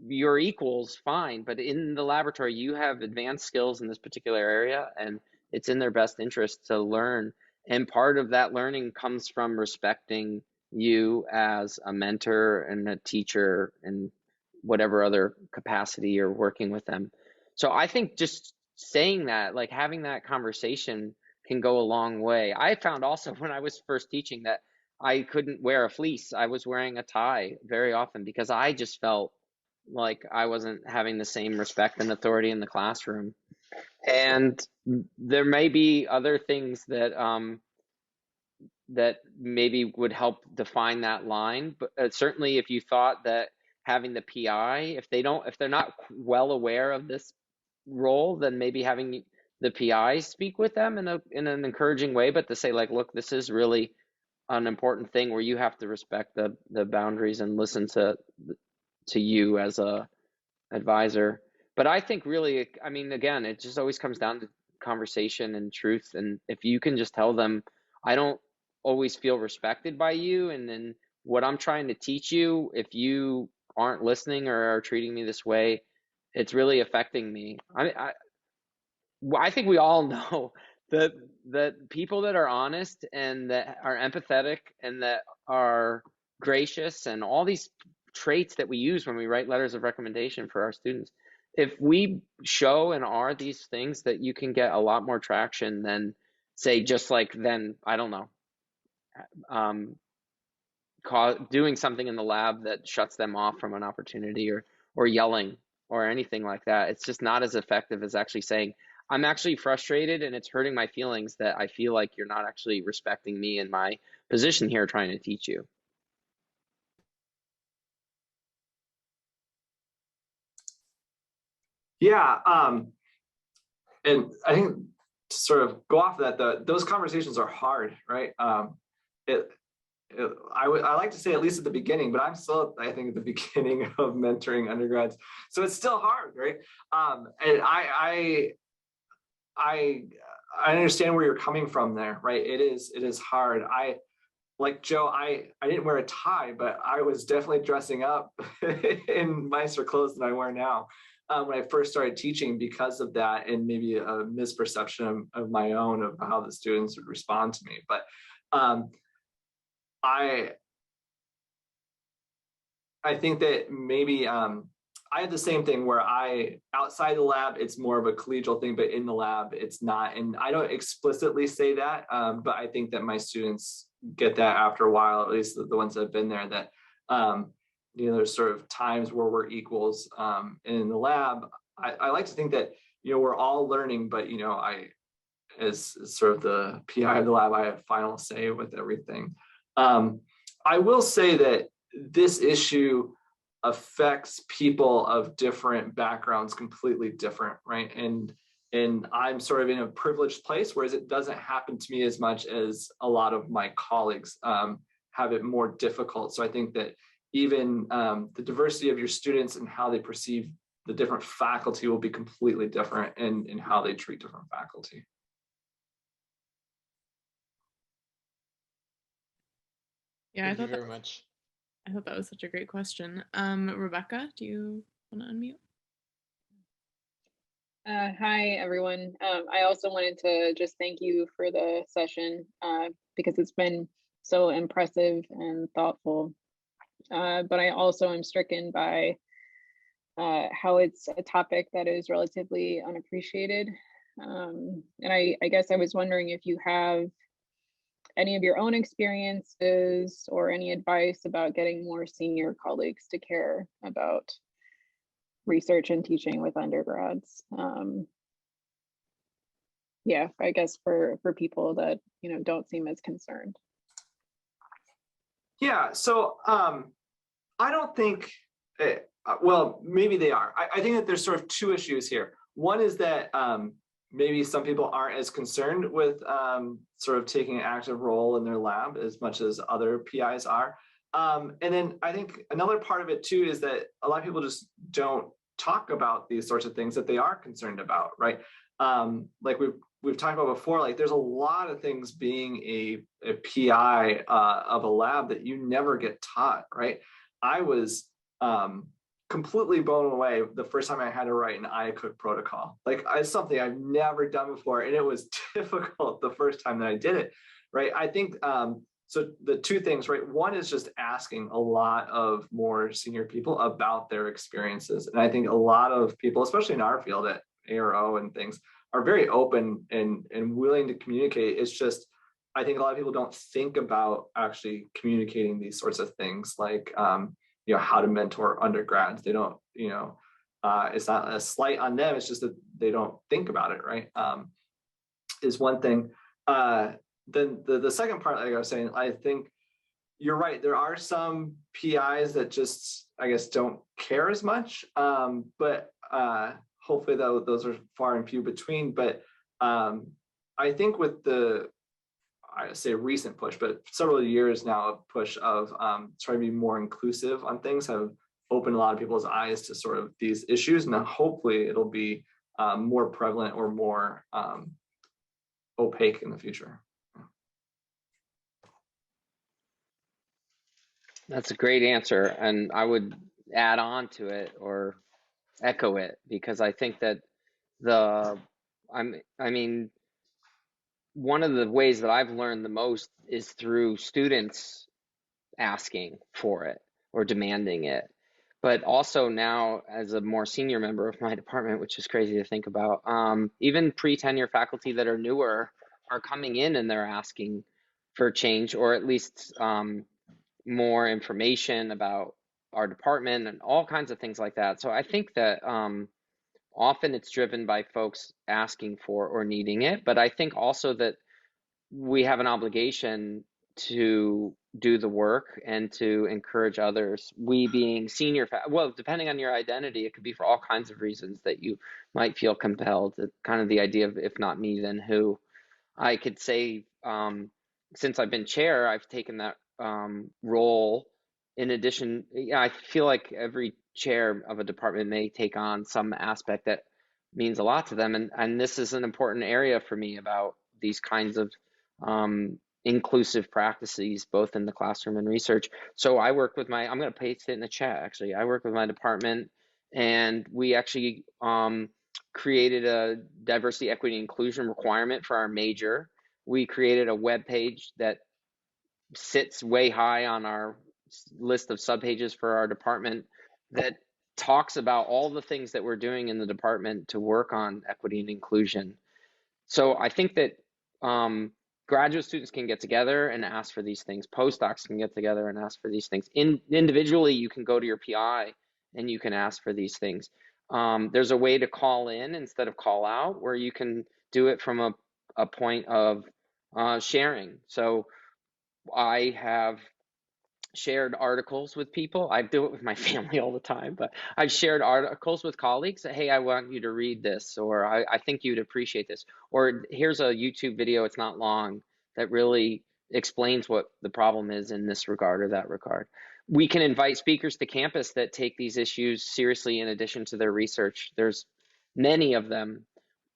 you're equals, fine, but in the laboratory, you have advanced skills in this particular area, and it's in their best interest to learn. And part of that learning comes from respecting you as a mentor and a teacher and whatever other capacity you're working with them. So I think just saying that, like having that conversation can go a long way. I found also when I was first teaching that I couldn't wear a fleece. I was wearing a tie very often because I just felt like I wasn't having the same respect and authority in the classroom. And there may be other things that that maybe would help define that line. But certainly, if you thought that having the PI, if they're not well aware of this role, then maybe having the PI speak with them in an encouraging way, but to say like, look, this is really an important thing where you have to respect the boundaries and listen to you as a advisor. But I think really, I mean, again, it just always comes down to conversation and truth. And if you can just tell them, I don't always feel respected by you, and then what I'm trying to teach you, if you aren't listening or are treating me this way, it's really affecting me. I think we all know that people that are honest and that are empathetic and that are gracious and all these traits that we use when we write letters of recommendation for our students, if we show and are these things, that you can get a lot more traction than say just like then, I don't know, doing something in the lab that shuts them off from an opportunity, or yelling or anything like that. It's just not as effective as actually saying, I'm actually frustrated and it's hurting my feelings that I feel like you're not actually respecting me and my position here trying to teach you. Yeah, and I think to sort of go off of that, those conversations are hard, right? I like to say at least at the beginning, but I'm still, I think, at the beginning of mentoring undergrads, so it's still hard, right? And I understand where you're coming from there, right? It is hard. Like Joe, I didn't wear a tie, but I was definitely dressing up in nicer clothes than I wear now when I first started teaching, because of that, and maybe a misperception of my own of how the students would respond to me. But I think that maybe I had the same thing where outside the lab, it's more of a collegial thing, but in the lab, it's not. And I don't explicitly say that, but I think that my students get that after a while, at least the ones that have been there, that, there's sort of times where we're equals. And in the lab, I like to think that, we're all learning, but, as sort of the PI of the lab, I have final say with everything. I will say that this issue affects people of different backgrounds completely different, right? And I'm sort of in a privileged place, whereas it doesn't happen to me as much as a lot of my colleagues have it more difficult. So I think that even the diversity of your students and how they perceive the different faculty will be completely different in how they treat different faculty. Yeah, Thank you very much. I thought that was such a great question. Rebecca, do you want to unmute? Hi, everyone. I also wanted to just thank you for the session because it's been so impressive and thoughtful. But I also am stricken by how it's a topic that is relatively unappreciated. And I guess I was wondering if you have any of your own experiences or any advice about getting more senior colleagues to care about research and teaching with undergrads. Yeah, I guess for people that don't seem as concerned. Yeah, so I don't think, well, maybe they are. I think that there's sort of two issues here. One is that maybe some people aren't as concerned with sort of taking an active role in their lab as much as other PIs are. And then I think another part of it too is that a lot of people just don't talk about these sorts of things that they are concerned about, right? Like we've talked about before, like there's a lot of things being a PI of a lab that you never get taught, right? I was completely blown away the first time I had to write an IACUC protocol. Like it's something I've never done before, and it was difficult the first time that I did it, right? I think, so the two things, right? One is just asking a lot of more senior people about their experiences. And I think a lot of people, especially in our field ARO and things are very open and willing to communicate. It's just, I think a lot of people don't think about actually communicating these sorts of things, like how to mentor undergrads. They don't, it's not a slight on them. It's just that they don't think about it, right? Is one thing. Then the second part, like I was saying, I think you're right. There are some PIs that just, I guess, don't care as much. But hopefully those are far and few between. But I think with I say recent push, but several years now of push of trying to be more inclusive on things have opened a lot of people's eyes to sort of these issues. And then hopefully it'll be more prevalent or more opaque in the future. That's a great answer. And I would add on to it or echo it, because I think that one of the ways that I've learned the most is through students asking for it or demanding it. But also now, as a more senior member of my department, which is crazy to think about, even pre-tenure faculty that are newer are coming in and they're asking for change, or at least more information about our department and all kinds of things like that. So I think that often it's driven by folks asking for or needing it, but I think also that we have an obligation to do the work and to encourage others. We being senior, well, depending on your identity, it could be for all kinds of reasons that you might feel compelled. Kind of the idea of if not me, then who. I could say, since I've been chair, I've taken that role. In addition, I feel like every chair of a department may take on some aspect that means a lot to them, and this is an important area for me about these kinds of inclusive practices, both in the classroom and research. So I work with I'm going to paste it in the chat, actually. I work with my department, and we actually created a diversity, equity, inclusion requirement for our major. We created a web page that sits way high on our list of subpages for our department that talks about all the things that we're doing in the department to work on equity and inclusion. So I think that graduate students can get together and ask for these things. Postdocs can get together and ask for these things. Individually, you can go to your PI and you can ask for these things. There's a way to call in instead of call out, where you can do it from a point of sharing. So I have shared articles with people. I do it with my family all the time, but I've shared articles with colleagues that, hey, I want you to read this, or I think you'd appreciate this, or here's a YouTube video, it's not long, that really explains what the problem is in this regard or that regard. We can invite speakers to campus that take these issues seriously in addition to their research. There's many of them.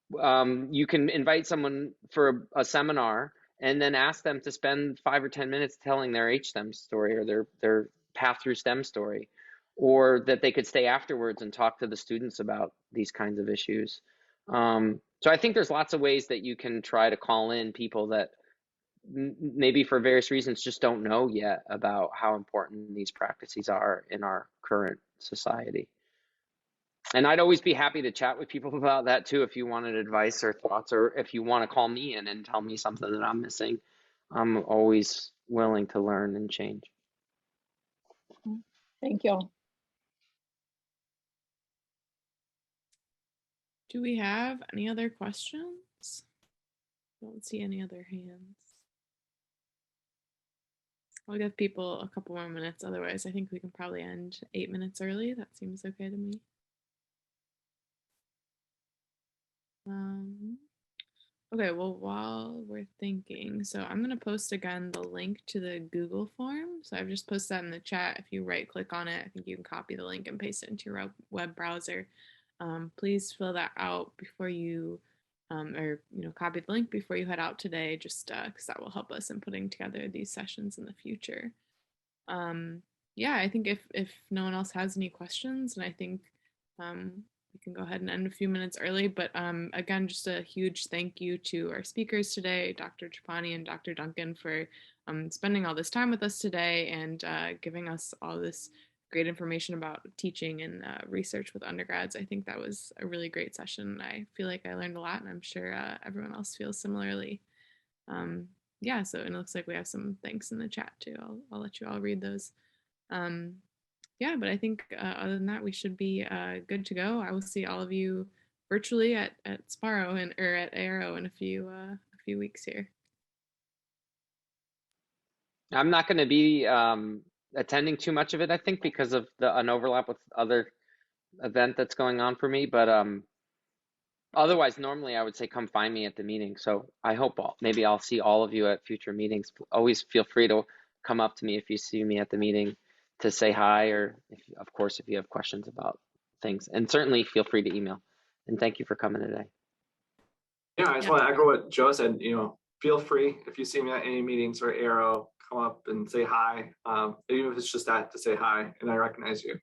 You can invite someone for a seminar and then ask them to spend 5 or 10 minutes telling their HSTEM story or their path through STEM story, or that they could stay afterwards and talk to the students about these kinds of issues. So I think there's lots of ways that you can try to call in people that maybe for various reasons just don't know yet about how important these practices are in our current society. And I'd always be happy to chat with people about that too, if you wanted advice or thoughts, or if you want to call me in and tell me something that I'm missing. I'm always willing to learn and change. Thank you. Do we have any other questions? I don't see any other hands. I'll give people a couple more minutes. Otherwise, I think we can probably end 8 minutes early. That seems okay to me. Okay, well, while we're thinking, so I'm going to post again the link to the Google form. So I've just posted that in the chat. If you right click on it, I think you can copy the link and paste it into your web browser. Please fill that out before you, copy the link before you head out today, just because that will help us in putting together these sessions in the future. Yeah, I think if no one else has any questions, and I think we can go ahead and end a few minutes early, but again, just a huge thank you to our speakers today, Dr. Trapani and Dr. Duncan, for spending all this time with us today and giving us all this great information about teaching and research with undergrads. I think that was a really great session. I feel like I learned a lot, and I'm sure everyone else feels similarly. Yeah, so and it looks like we have some thanks in the chat too. I'll let you all read those. Yeah, but I think other than that, we should be good to go. I will see all of you virtually at spARO or at ARO in a few weeks here. I'm not going to be attending too much of it, I think, because of an overlap with other event that's going on for me. But otherwise, normally I would say come find me at the meeting. So I hope maybe I'll see all of you at future meetings. Always feel free to come up to me if you see me at the meeting to say hi, or of course, if you have questions about things. And certainly feel free to email. And thank you for coming today. Yeah, I just want to echo what Joe said. Feel free if you see me at any meetings or ARO, come up and say hi, even if it's just that to say hi and I recognize you.